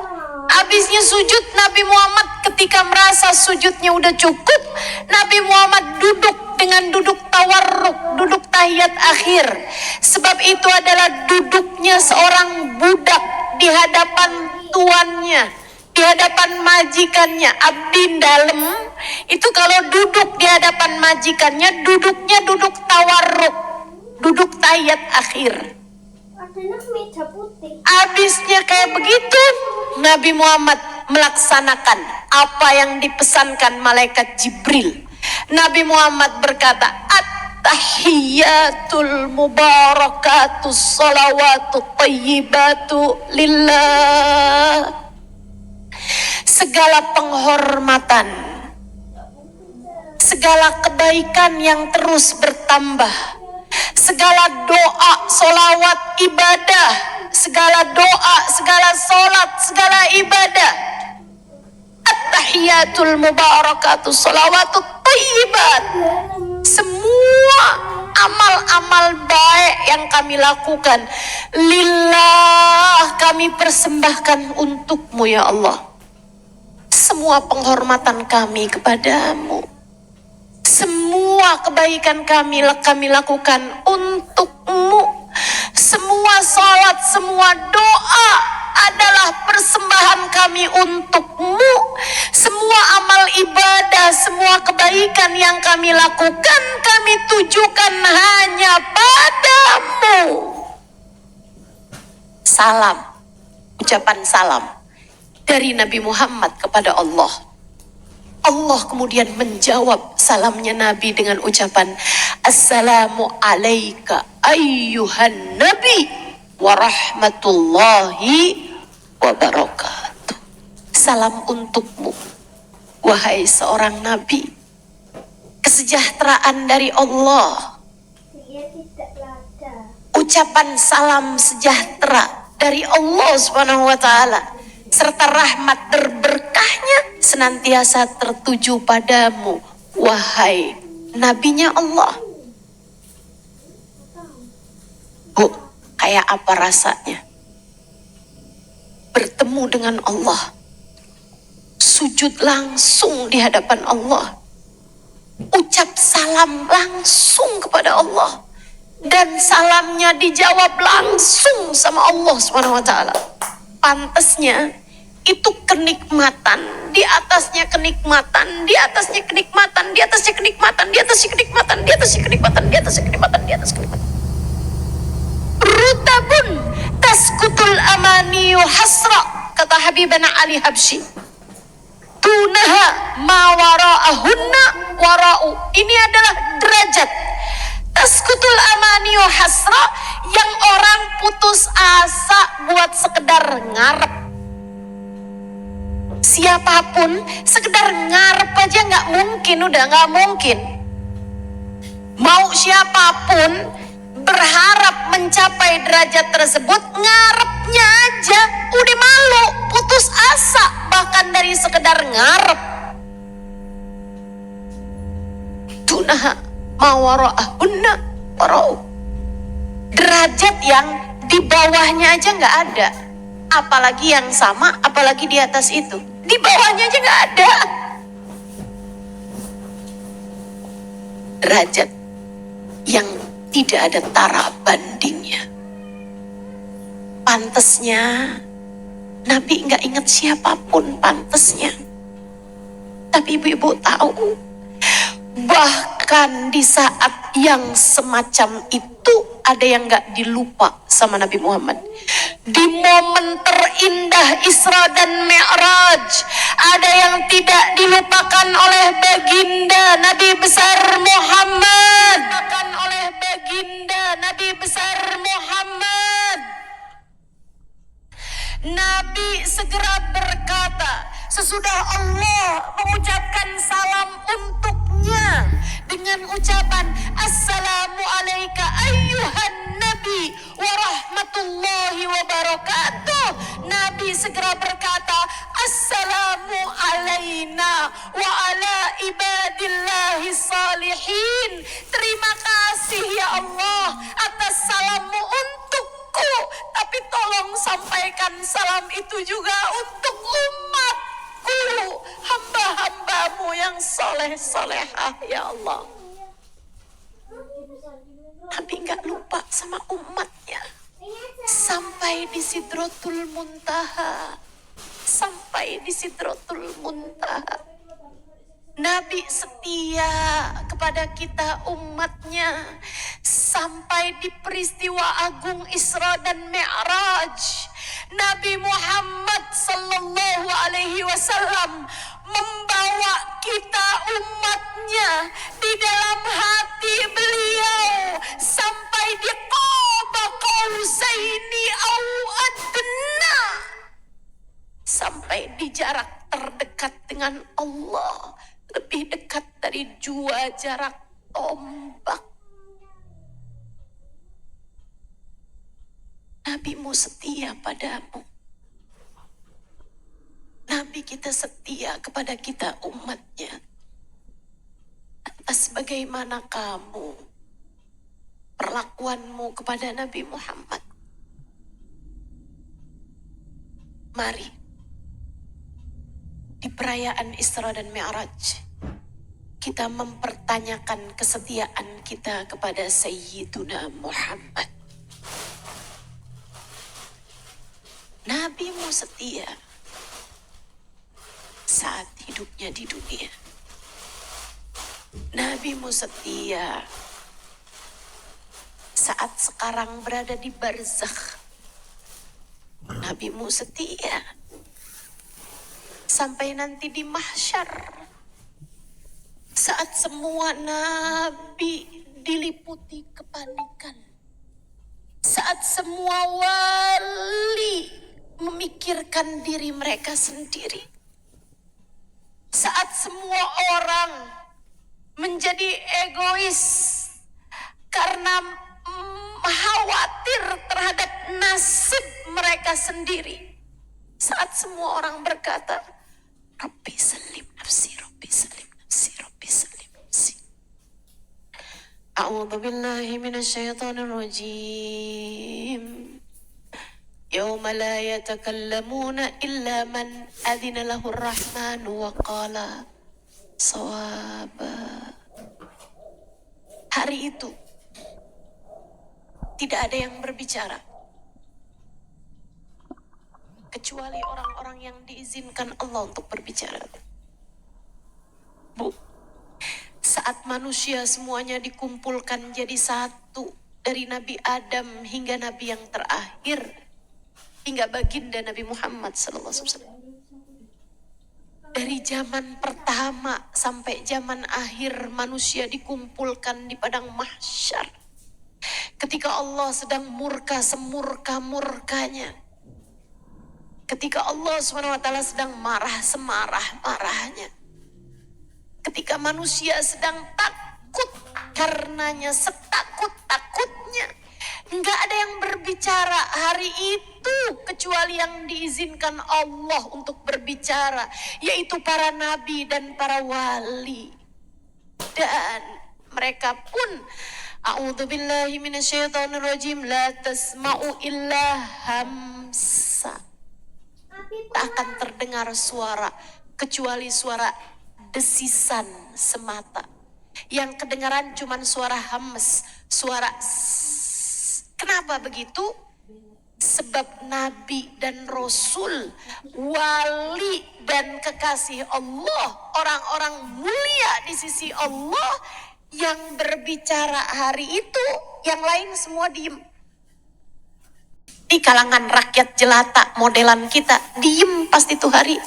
Habisnya sujud, Nabi Muhammad ketika merasa sujudnya udah cukup, Nabi Muhammad duduk dengan duduk tawarruk, duduk tahiyat akhir. Sebab itu adalah duduknya seorang budak di hadapan tuannya, di hadapan majikannya. Abdi dalem itu kalau duduk di hadapan majikannya, duduknya duduk tawarruk, duduk tahiyat akhir. Habisnya kayak begitu, Nabi Muhammad melaksanakan apa yang dipesankan malaikat Jibril. Nabi Muhammad berkata, at-tahiyatul mubarakatus salawatu tayyibatu lillah. Segala penghormatan, segala kebaikan yang terus bertambah, segala doa, solawat, ibadah, segala doa, segala solat, segala ibadah, at-tahiyatul mubarakatuh salawatut thayyibat, semua amal-amal baik yang kami lakukan lillah, kami persembahkan untukmu ya Allah. Semua penghormatan kami kepadamu, semua kebaikan kami lakukan untukmu. Semua salat, semua doa adalah persembahan kami untukmu. Semua amal ibadah, semua kebaikan yang kami lakukan, kami tujukan hanya padamu. Salam, ucapan salam dari Nabi Muhammad kepada Allah. Allah kemudian menjawab salamnya Nabi dengan ucapan, Assalamu alaika ayyuhan nabi wa rahmatullahi wa barakatuh. Salam untukmu, wahai seorang nabi. Kesejahteraan dari Allah. Ucapan salam sejahtera dari Allah Subhanahu wa taala, serta rahmat berberkahnya senantiasa tertuju padamu, wahai nabinya Allah. Bu, kayak apa rasanya bertemu dengan Allah, sujud langsung di hadapan Allah, ucap salam langsung kepada Allah, dan salamnya dijawab langsung sama Allah Subhanahu wa taala. Pantasnya itu kenikmatan, di atasnya kenikmatan, di atasnya kenikmatan, di atasnya kenikmatan, di atasnya kenikmatan, di atasnya kenikmatan, di atasnya kenikmatan, di atasnya kenikmatan. Rutabun taskutul amaniyu hasra, kata Habibana Ali Habsyi. Dunaha ma wara'ahunna wara'u. Ini adalah derajat taskutul amaniyu hasra, yang orang putus asa buat sekedar ngarep. Siapapun sekedar ngarep aja nggak mungkin, udah nggak mungkin. Mau siapapun berharap mencapai derajat tersebut, ngarepnya aja udah malu, putus asa bahkan dari sekedar ngarep. Dunaha mawara'ahunna wara'u. Derajat yang di bawahnya aja nggak ada, apalagi yang sama, apalagi di atas itu. Di bawahnya aja nggak ada. Derajat yang tidak ada tara bandingnya. Pantesnya Nabi nggak ingat siapapun, pantesnya. Tapi ibu-ibu tahu, bahkan di saat yang semacam itu ada yang nggak dilupa sama Nabi Muhammad. Di momen terindah Isra dan Mi'raj, ada yang tidak dilupakan oleh baginda Nabi besar Muhammad. Dilupakan oleh baginda Nabi besar Muhammad. Nabi segera berkata, sesudah Allah mengucapkan salam untuknya dengan ucapan Assalamu alayka ayyuhan Nabi wa rahmatullahi wa barakatuh. Nabi segera berkata, Assalamu alayna wa ala ibadillahi salihin. Terima kasih ya Allah atas salammu untukku, tapi tolong sampaikan salam itu juga untuk umatku, hamba-hambamu yang soleh-solehah ya Allah. Nabi gak lupa sama umatnya. Sampai di Sidratul Muntaha. Sampai di Sidratul Muntaha. Nabi setia kepada kita umatnya sampai di peristiwa agung Isra dan Mi'raj. Nabi Muhammad sallallahu alaihi wasallam membawa kita umatnya di dalam hati beliau sampai di qaba qausaini au adna, sampai di jarak terdekat dengan Allah, lebih dekat dari jua jarak tombak. Nabimu setia padamu. Nabi kita setia kepada kita umatnya. Atas bagaimana kamu, perlakuanmu kepada Nabi Muhammad. Mari, di perayaan Isra dan Mi'raj, kita mempertanyakan kesetiaan kita kepada Sayyiduna Muhammad. Nabimu setia saat hidupnya di dunia. Nabimu setia saat sekarang berada di barzakh. Nabimu setia sampai nanti di mahsyar, saat semua nabi diliputi kepanikan, saat semua wali memikirkan diri mereka sendiri, saat semua orang menjadi egois karena khawatir terhadap nasib mereka sendiri, saat semua orang berkata Rabbi salim nafsi, Rabbi salim nafsi, Rabbi salim nafsi. A'udzu billahi minasyaitonir rajim. Yauma la yatakallamuna illa man adzina lahur rahmanu wa qala shawaba. Hari itu tidak ada yang berbicara kecuali orang-orang yang diizinkan Allah untuk berbicara. Bu, saat manusia semuanya dikumpulkan jadi satu, dari Nabi Adam hingga Nabi yang terakhir, hingga baginda Nabi Muhammad SAW. Dari zaman pertama sampai zaman akhir manusia dikumpulkan di padang mahsyar. Ketika Allah sedang murka semurka-murkanya. Ketika Allah SWT sedang marah semarah-marahnya. Ketika manusia sedang takut karenanya, setakut-takutnya. Enggak ada yang berbicara hari itu kecuali yang diizinkan Allah untuk berbicara, yaitu para nabi dan para wali. Dan mereka pun, a'udzubillahi minasyaitonirrajim, la tasma'u illa hamsa. Tak akan terdengar suara kecuali suara desisan semata. Yang kedengaran cuma suara hams, suara Kenapa begitu? Sebab nabi dan rasul, wali dan kekasih Allah, orang-orang mulia di sisi Allah yang berbicara hari itu, yang lain semua diem. Di kalangan rakyat jelata modelan kita, diem pasti itu hari.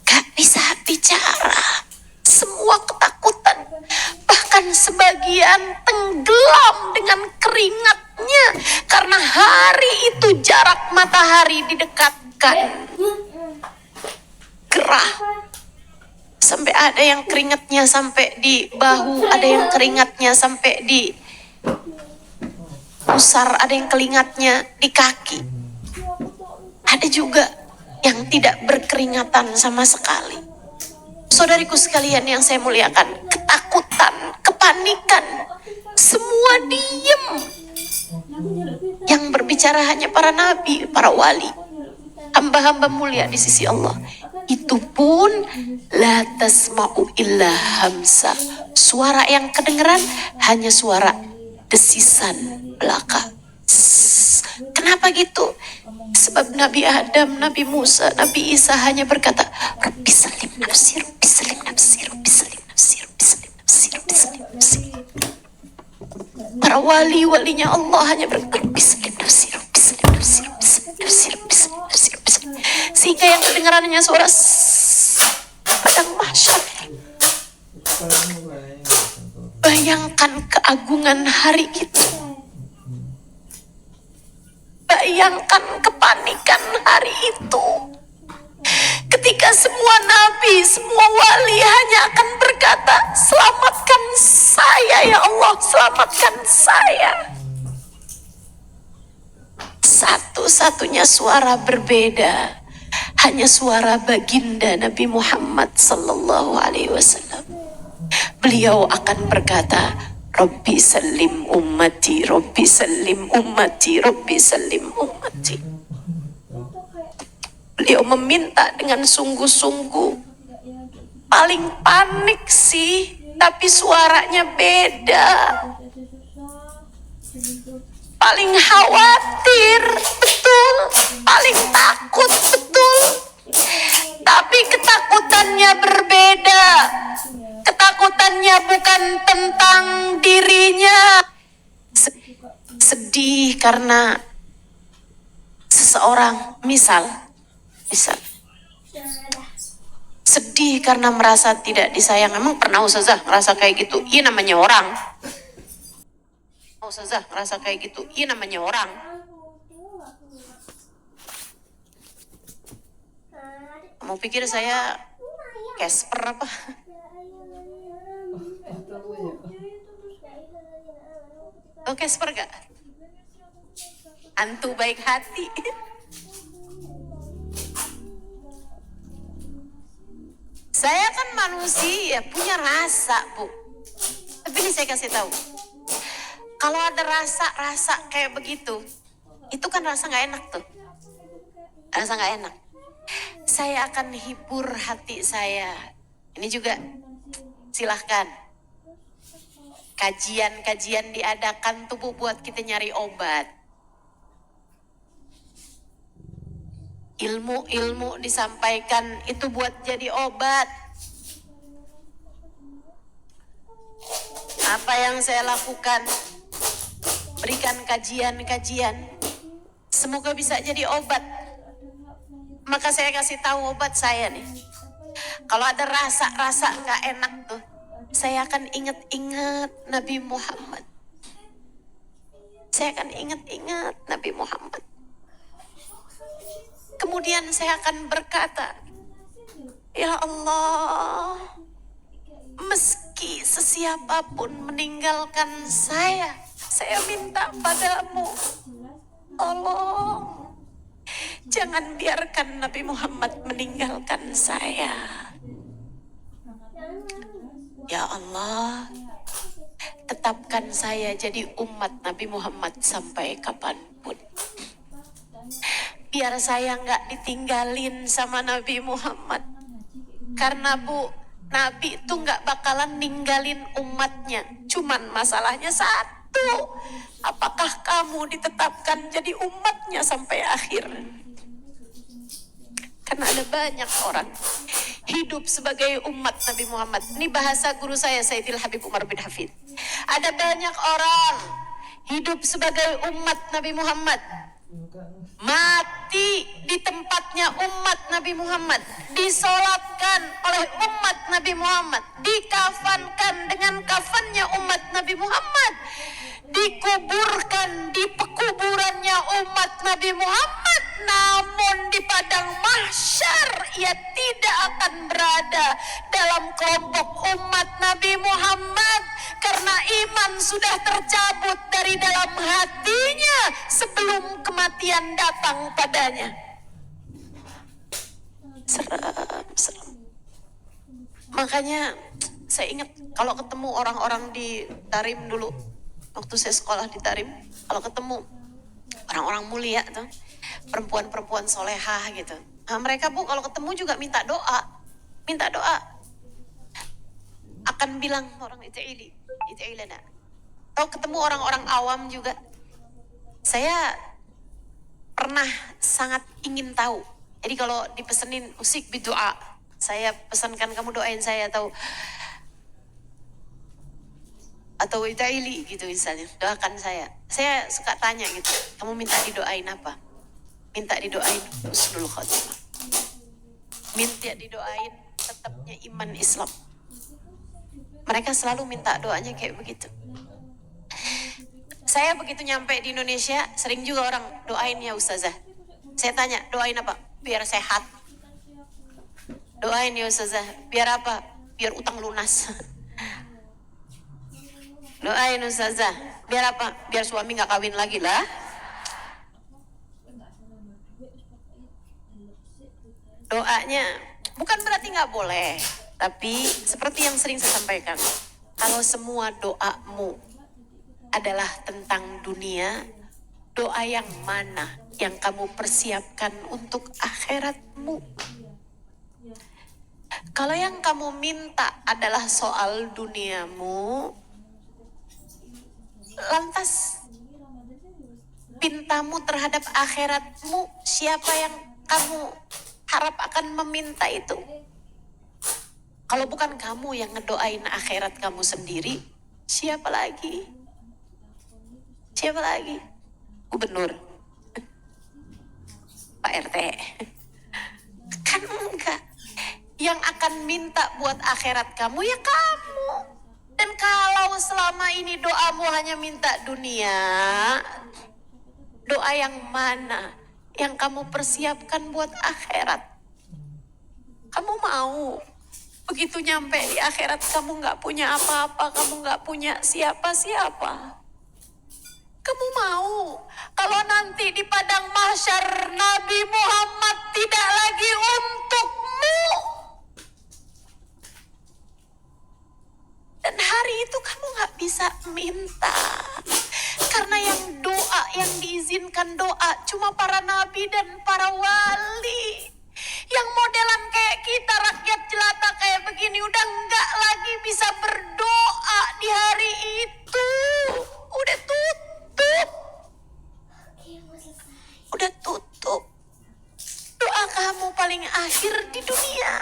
Gak bisa bicara. Semua ketakutan. Bahkan sebagian tenggelam dengan keringatnya. Karena hari itu jarak matahari didekatkan. Gerah. Sampai ada yang keringatnya sampai di bahu. Ada yang keringatnya sampai di pusar. Ada yang keringatnya di kaki. Ada juga yang tidak berkeringatan sama sekali. Saudariku sekalian yang saya muliakan, ketakutan, kepanikan, semua diem. Yang berbicara hanya para nabi, para wali, hamba-hamba mulia di sisi Allah. Itu pun la tasma'u illa hamsa. Suara yang kedengeran hanya suara desisan belaka. Kenapa gitu? Sebab Nabi Adam, Nabi Musa, Nabi Isa hanya berkata, Rabbi salim nafsi, Rabbi salim nafsi, Rabbi salim nafsi, Rabbi salim nafsi, Rabbi salim nafsi. Para wali-walinya Allah hanya berkata, Rabbi salim nafsi, Rabbi salim nafsi, Rabbi salim nafsi, Rabbi salim nafsi, Rabbi salim nafsi. Sehingga yang kedengarannya suara padang mahsyar. Bayangkan keagungan hari itu. Bayangkan kepanikan hari itu. Ketika semua nabi, semua wali hanya akan berkata, selamatkan saya ya Allah, selamatkan saya. Satu-satunya suara berbeda, hanya suara baginda Nabi Muhammad sallallahu alaihi wasallam. Beliau akan berkata, Rabbi salim ummati, Rabbi salim ummati, Rabbi salim ummati. Beliau meminta dengan sungguh-sungguh. Paling panik sih, tapi suaranya beda. Paling khawatir, betul. Paling takut, betul. Tapi ketakutannya berbeda. Ketakutannya bukan tentang dirinya. Sedih karena seseorang, misal. Sedih karena merasa tidak disayang. Emang pernah Ustazah merasa kayak gitu? Iya namanya orang. Ustazah merasa kayak gitu? Iya namanya orang. Mau pikir saya Casper apa? Oh Casper gak? Hantu baik hati. Saya kan manusia, punya rasa, Bu. Tapi ini saya kasih tahu. Kalau ada rasa kayak begitu, itu kan rasa gak enak tuh. Rasa gak enak. Saya akan hibur hati saya. Ini juga silahkan. Kajian-kajian diadakan tuh Bu buat kita nyari obat. ilmu-ilmu disampaikan itu buat jadi obat. Apa yang saya lakukan, berikan kajian-kajian, semoga bisa jadi obat. Maka saya kasih tahu obat saya nih. Kalau ada rasa-rasa gak enak tuh, saya akan ingat-ingat Nabi Muhammad. Saya akan ingat-ingat Nabi Muhammad. Kemudian saya akan berkata, ya Allah, meski sesiapapun meninggalkan saya minta padamu, tolong jangan biarkan Nabi Muhammad meninggalkan saya. Ya Allah, tetapkan saya jadi umat Nabi Muhammad sampai kapanpun. Biar saya nggak ditinggalin sama Nabi Muhammad. Karena Bu, Nabi itu nggak bakalan ninggalin umatnya. Cuman masalahnya satu, apakah kamu ditetapkan jadi umatnya sampai akhir? Karena ada banyak orang hidup sebagai umat Nabi Muhammad. Ini bahasa guru saya, Sayyidil Habib Umar bin Hafid. Ada banyak orang hidup sebagai umat Nabi Muhammad, mati di tempatnya umat Nabi Muhammad, disolatkan oleh umat Nabi Muhammad, dikafankan dengan kafannya umat Nabi Muhammad, dikuburkan di pekuburannya umat Nabi Muhammad, namun di padang mahsyar ia tidak akan berada dalam kelompok umat Nabi Muhammad karena iman sudah tercabut dari dalam hatinya sebelum kematian datang padanya. Serem. Makanya saya ingat kalau ketemu orang-orang di Tarim dulu, waktu saya sekolah di Tarim, kalau ketemu orang-orang mulia tuh, perempuan-perempuan solehah gitu, nah, mereka Bu kalau ketemu juga minta doa, akan bilang orang itu ilana. Kalau ketemu orang-orang awam juga, saya pernah sangat ingin tahu. Jadi kalau dipesenin usik bidoa, saya pesankan kamu doain saya, atau itaili gitu misalnya, doakan saya. Saya suka tanya gitu, kamu minta didoain apa? Minta didoain husnul khotimah, minta didoain tetapnya iman Islam. Mereka selalu minta doanya kayak begitu. Saya begitu nyampe di Indonesia, sering juga orang doain ya Ustazah. Saya tanya, doain apa? Biar sehat. Doain ya Ustazah, biar apa? Biar utang lunas. Doain Ustazah, biar apa? Biar suami gak kawin lagi lah. Doanya bukan berarti gak boleh, tapi seperti yang sering saya sampaikan, kalau semua doamu adalah tentang dunia, doa yang mana yang kamu persiapkan untuk akhiratmu? Kalau yang kamu minta adalah soal duniamu, lantas pintamu terhadap akhiratmu, siapa yang kamu harap akan meminta itu? Kalau bukan kamu yang ngedoain akhirat kamu sendiri, siapa lagi? Siapa lagi? Gubernur, Pak RT, kan enggak. Yang akan minta buat akhirat kamu ya kamu. Dan kalau selama ini doamu hanya minta dunia, doa yang mana yang kamu persiapkan buat akhirat? Kamu mau begitu nyampe di akhirat kamu gak punya apa-apa, kamu gak punya siapa-siapa? Kamu mau kalau nanti di padang mahsyar Nabi Muhammad tidak lagi untukmu, dan hari itu kamu gak bisa minta, karena yang doa, yang diizinkan doa cuma para nabi dan para wali. Yang modelan kayak kita, rakyat jelata kayak begini, udah nggak lagi bisa berdoa di hari itu. Udah tutup. Doa paling akhir di dunia.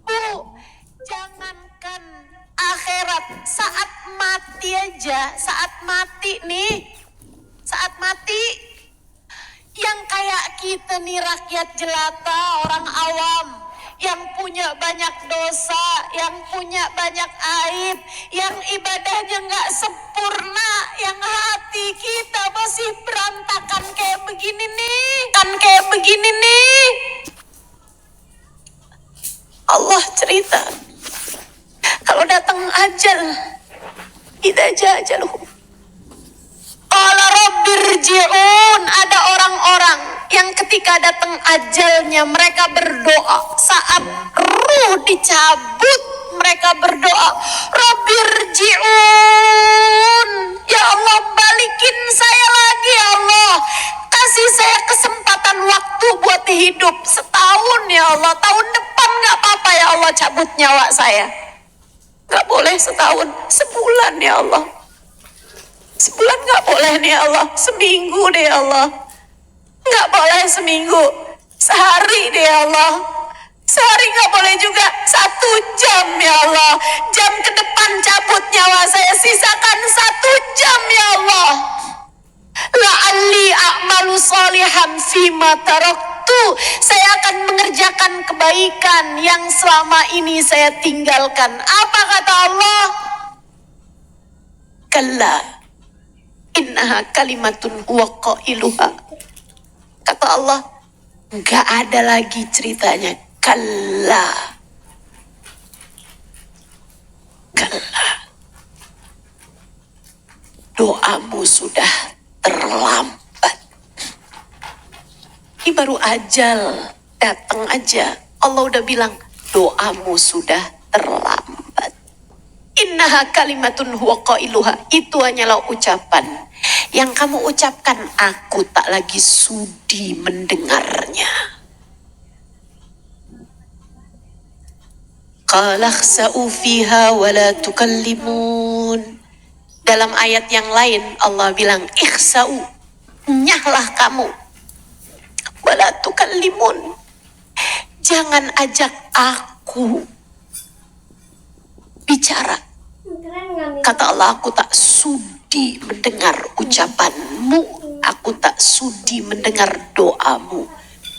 Bu, jangankan akhirat, saat mati aja, saat mati nih, saat mati, yang kayak kita nih rakyat jelata, orang awam, yang punya banyak dosa, yang punya banyak aib, yang ibadahnya nggak sempurna, yang hati kita masih berantakan kayak begini nih, Allah cerita, kalau datang ajal, idza jaa ajaluhum, qala rabbirji'un, ada orang-orang yang ketika datang ajalnya mereka berdoa, saat ruh dicabut mereka berdoa, rabbirji'un, ya Allah balikin saya lagi ya Allah, kasih saya kesempatan waktu buat hidup setahun ya Allah, tahun depan gak apa-apa ya Allah cabut nyawa saya, gak boleh setahun, sebulan ya Allah, sebulan gak boleh nih ya Allah, seminggu deh ya Allah, gak boleh seminggu, sehari deh ya Allah, sehari gak boleh juga, 1 jam ya Allah, jam ke depan cabut nyawa saya, sisakan 1 jam ya Allah, la'alli a'malu sholihan fima taraktu, saya akan mengerjakan kebaikan yang selama ini saya tinggalkan. Apa kata Allah? Kalla innaha kalimatun huwa qailuha, kata Allah, gak ada lagi ceritanya. Kalla, doamu sudah terlambat. Ini baru ajal datang aja, Allah udah bilang doamu sudah terlambat. Innaha kalimatun huwa qailuha, itu hanyalah ucapan yang kamu ucapkan, aku tak lagi sudi mendengarnya. Qala khsa'u fiha wa la tukallimun. Dalam ayat yang lain Allah bilang ikhsa'u, nyahlah kamu, wa la tukallimun, jangan ajak aku bicara. Kata Allah, aku tak sudi mendengar ucapanmu, aku tak sudi mendengar doamu,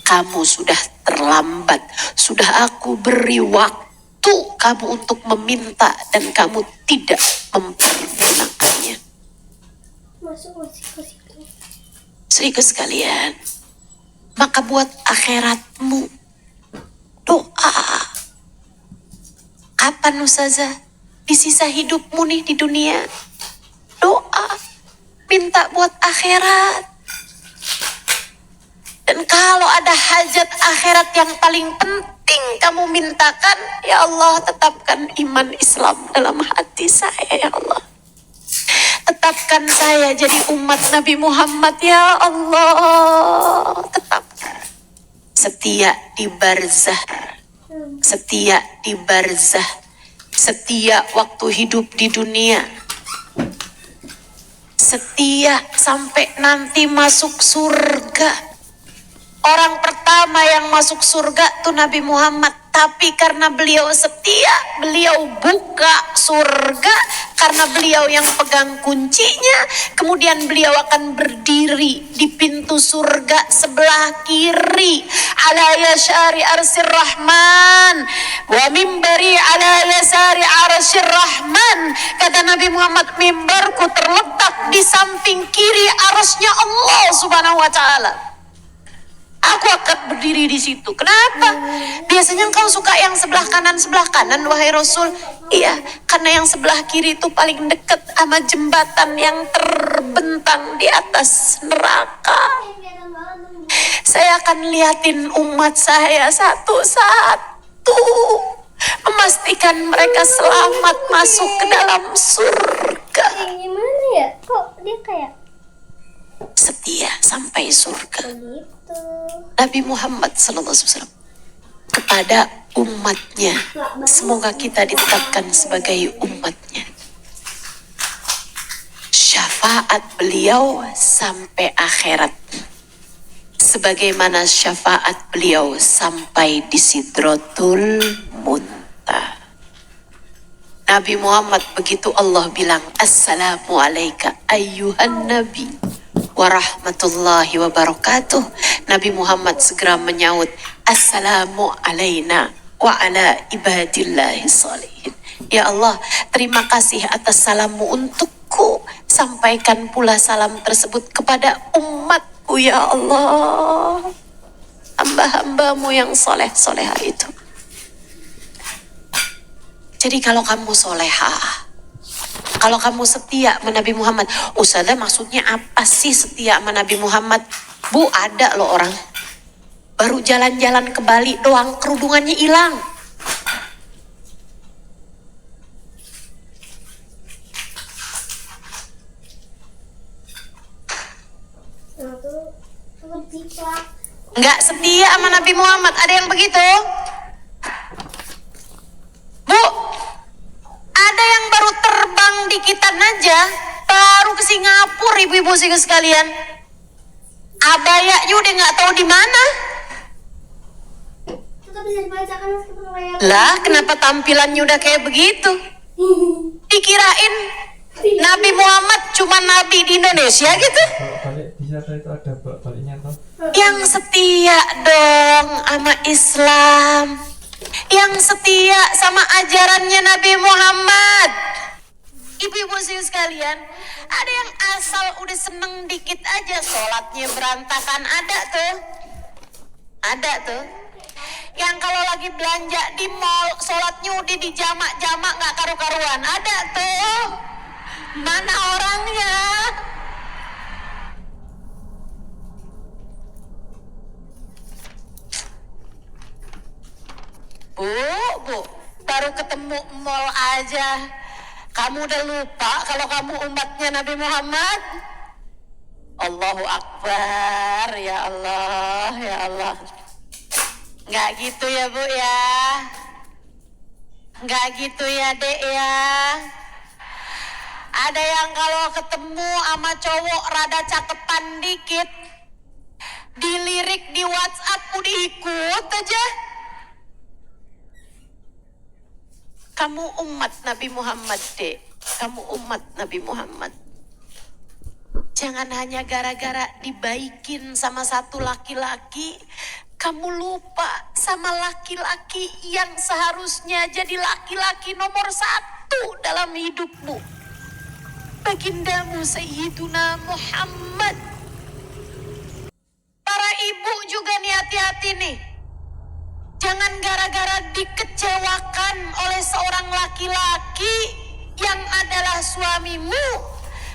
kamu sudah terlambat, sudah aku beri waktu kamu untuk meminta dan kamu tidak mempergunakannya. Saudara sekalian, maka buat akhiratmu doa. Kapan Ustazah? Di sisa hidupmu nih di dunia, doa, minta buat akhirat. Dan kalau ada hajat akhirat yang paling penting kamu mintakan, ya Allah tetapkan iman Islam dalam hati saya ya Allah. Tetapkan saya jadi umat Nabi Muhammad ya Allah. Tetapkan. Setia di barzah. Setia di barzah. Setia waktu hidup di dunia. Setia sampai nanti masuk surga. Orang pertama yang masuk surga tuh Nabi Muhammad. Tapi karena beliau setia, beliau buka surga. Karena beliau yang pegang kuncinya. Kemudian beliau akan berdiri di pintu surga sebelah kiri. Ala yashari arsir rahman. Wa mimbari ala yasari arsir rahman. Kata Nabi Muhammad, mimbarku terletak di samping kiri arsy-Nya Allah subhanahu wa ta'ala. Aku akan berdiri di situ. Kenapa? Biasanya engkau suka yang sebelah kanan, wahai Rasul. Iya, karena yang sebelah kiri itu paling dekat sama jembatan yang terbentang di atas neraka. Saya akan liatin umat saya satu-satu, memastikan mereka selamat masuk ke dalam surga. Gimana ya? Kok dia kayak setia sampai surga. gitu? Nabi Muhammad SAW kepada umatnya, semoga kita ditetapkan sebagai umatnya. Syafaat beliau sampai akhirat. sebagaimana syafaat beliau sampai di Sidratul Muntaha. Nabi Muhammad begitu Allah bilang assalamu alayka ayyuhan nabi wa rahmatullahi wa barakatuh, Nabi Muhammad segera menyaut assalamu alayna wa ala ibadillahi salihin. Ya Allah, terima kasih atas salammu untukku, sampaikan pula salam tersebut kepada umatku ya Allah, hamba-hambamu yang soleh-soleha itu. Jadi kalau kamu soleha, kalau kamu setia sama Nabi Muhammad, Ustazah maksudnya apa sih setia sama Nabi Muhammad? Bu, ada loh orang baru jalan-jalan ke Bali doang kerudungannya hilang. Nggak setia sama Nabi Muhammad, ada yang begitu? Bu, ada yang baru terbang dikitan aja, baru ke Singapura, ibu-ibu sekalian. Abayanya udah nggak tahu di mana. Lah, kenapa tampilannya udah kayak begitu? Dikirain Nabi Muhammad cuma nabi di Indonesia gitu. Balik di sana itu ada baliknya toh. Yang setia dong sama Islam, yang setia sama ajarannya Nabi Muhammad. Ibu-ibu sekalian, ada yang asal udah seneng dikit aja sholatnya berantakan, ada tuh. Ada tuh. Yang kalau lagi belanja di mall, sholatnya udah di jamak-jamak gak karu-karuan, ada tuh. Mana orangnya? Bu, baru ketemu mall aja kamu udah lupa kalau kamu umatnya Nabi Muhammad? Allahu Akbar, ya Allah, ya Allah. Nggak gitu ya Bu ya, nggak gitu ya Dek ya. Ada yang kalau ketemu sama cowok rada cakepan dikit, dilirik di WhatsApp udah ikut aja. Kamu umat Nabi Muhammad Dek, kamu umat Nabi Muhammad. Jangan hanya gara-gara dibaikin sama satu laki-laki, kamu lupa sama laki-laki yang seharusnya jadi laki-laki nomor satu dalam hidupmu. Bagindamu Sayyiduna Muhammad. Para ibu juga nih hati-hati nih. Jangan gara-gara dikecewakan oleh seorang laki-laki yang adalah suamimu,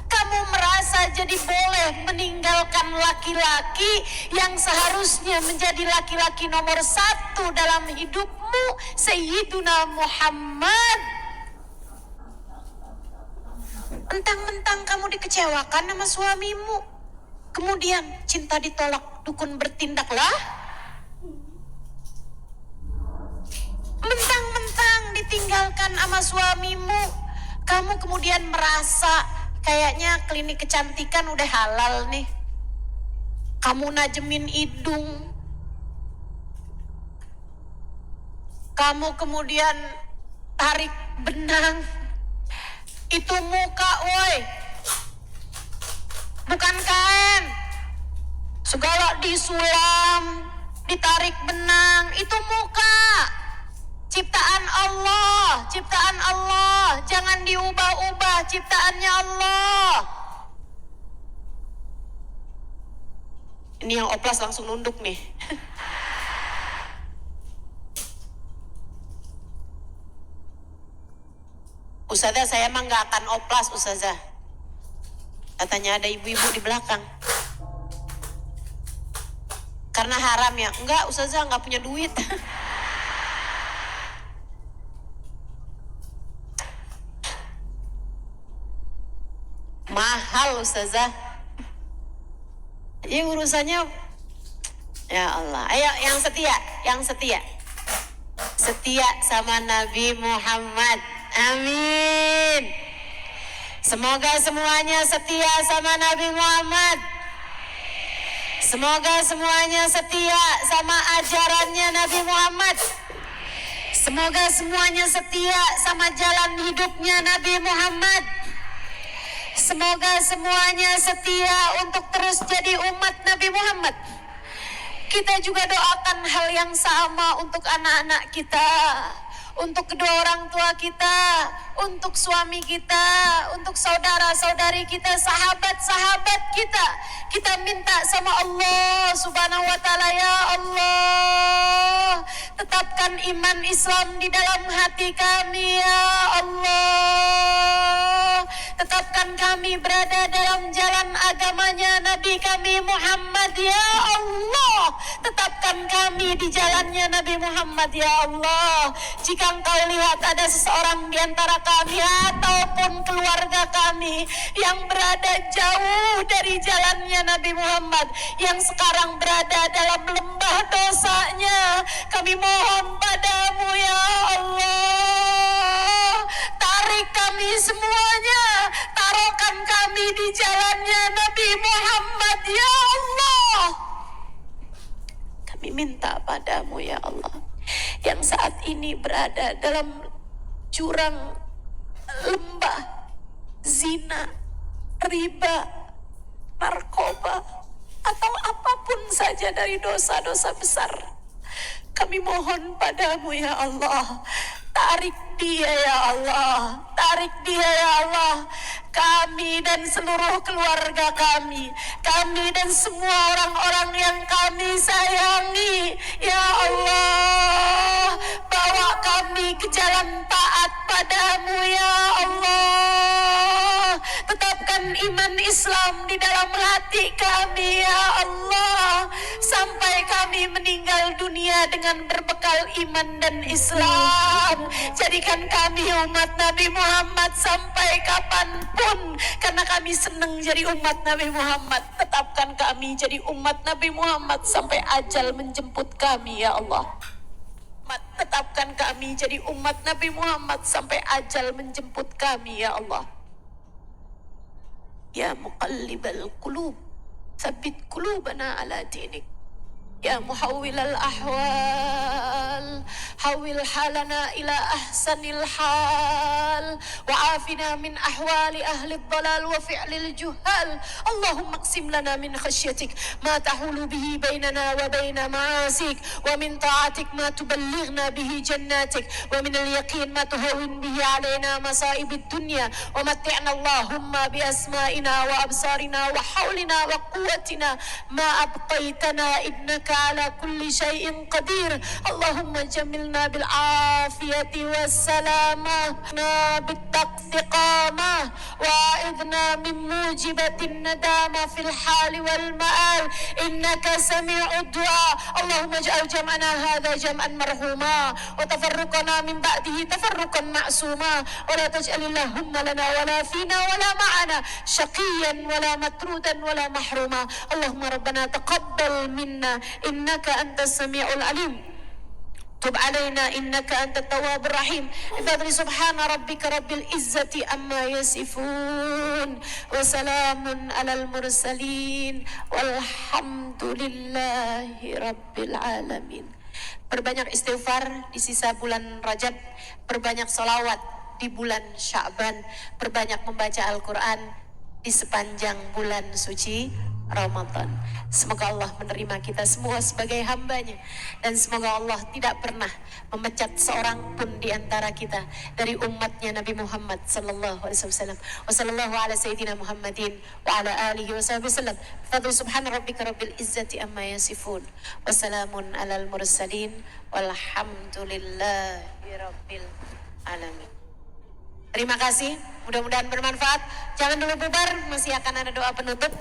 kamu merasa jadi boleh meninggalkan laki-laki yang seharusnya menjadi laki-laki nomor satu dalam hidupmu, Sayyiduna Muhammad. Mentang-mentang kamu dikecewakan sama suamimu, kemudian cinta ditolak, dukun bertindaklah. Mentang-mentang ditinggalkan sama suamimu, kamu kemudian merasa kayaknya klinik kecantikan udah halal nih. Kamu najemin hidung. Kamu kemudian tarik benang. Itu muka woi, bukan kain. Segala disulam, ditarik benang, itu muka. Ciptaan Allah, ciptaan Allah. Jangan diubah-ubah ciptaannya Allah. Ini yang oplas langsung nunduk nih. Ustazah, saya emang gak akan oplas Ustazah. Katanya ada ibu-ibu di belakang. Karena haram ya? Enggak, Ustazah gak punya duit. Mahal Ustazah. Ini urusannya, ya Allah. Ayo yang setia, yang setia. Setia sama Nabi Muhammad. Amin. Semoga semuanya setia sama Nabi Muhammad. Semoga semuanya setia sama ajarannya Nabi Muhammad. Semoga semuanya setia sama jalan hidupnya Nabi Muhammad. Semoga semuanya setia untuk terus jadi umat Nabi Muhammad. Kita juga doakan hal yang sama untuk anak-anak kita, untuk kedua orang tua kita, untuk suami kita, untuk saudara-saudari kita, sahabat-sahabat kita. Kita minta sama Allah Subhanahu wa taala, ya Allah, tetapkan iman Islam di dalam hati kami, ya Allah. Tetapkan kami berada dalam jalan agamanya Nabi kami Muhammad, ya Allah. Tetapkan kami di jalannya Nabi Muhammad, ya Allah. Jika Engkau lihat ada seseorang di antara kami ataupun keluarga kami yang berada jauh dari jalannya Nabi Muhammad, yang sekarang berada dalam lembah dosanya, kami mohon padamu, ya Allah, tarik kami semuanya, taruhkan kami di jalannya Nabi Muhammad, ya Allah. Kami minta padamu, ya Allah, yang saat ini berada dalam jurang lembah zina, riba, narkoba, atau apapun saja dari dosa-dosa besar, kami mohon padamu, ya Allah, tarik dia, ya Allah, tarik dia, ya Allah. Kami dan seluruh keluarga kami dan semua orang-orang yang kami sayangi, ya Allah, bawa kami ke jalan taat padamu, ya Allah. Tetapkan iman Islam di dalam hati kami, ya Allah, sampai kami meninggal dunia dengan berbekal iman dan Islam. Jadikan kami umat Nabi Muhammad sampai kapanpun, karena kami senang jadi umat Nabi Muhammad. Tetapkan kami jadi umat Nabi Muhammad sampai ajal menjemput kami, ya Allah. Tetapkan kami jadi umat Nabi Muhammad sampai ajal menjemput kami, ya Allah. Ya muqallibal qulub, tsabbit qulubana ala dinik. Ya muhawwilal ahwal, hawwil halana ila ahsanil hal, wa afina min ahwali ahli dhalal wa fi'lil juhal. Allahumma qsim lana min khashyatik ma tahulu bihi bainana wa baina ma'asik, wa min ta'atik ma tuballighna bihi jannatik, wa min al-yaqin ma tuhawwin bihi alaina masaibid dunya, wa matti'na Allahumma bi asma'ina wa absarina wa hawlina wa quwwatina ma abqaitana, innaka على كل شيء قدير. اللهم جملنا بالعافية والسلامة بالاستقامة، وأعذنا من موجبة الندامة في الحال والمآل، إنك سميع الدعاء. اللهم اجعل جمعنا هذا جمعا مرحوما، وتفرقنا من بعده تفرقا معصوما، ولا تجعل اللهم لنا ولا فينا ولا معنا شقيا ولا مطرودا ولا محروما. اللهم ربنا تقبل منا إنك أنت السميع العليم، تب علينا إنك أنت التواب الرحيم. بفضل سبحان ربك رب العزة عما يصفون، وسلام على المرسلين، والحمد لله رب العالمين. Perbanyak istighfar di sisa bulan Rajab, perbanyak salawat di bulan Sya'ban, perbanyak membaca Al-Quran di sepanjang bulan suci Ramadan. Semoga Allah menerima kita semua sebagai hambanya, dan semoga Allah tidak pernah memecat seorang pun di antara kita dari umatnya Nabi Muhammad sallallahu alaihi wasallam. Wa sallallahu ala sayyidina Muhammadin wa ala alihi wa sahbihi wasallam. Fadlu subhana rabbika rabbil izzati amma yasifun, wa salamun alal mursalin, walhamdulillahi rabbil alamin. Terima kasih, mudah-mudahan bermanfaat. Jangan dulu bubar, masih akan ada doa penutup.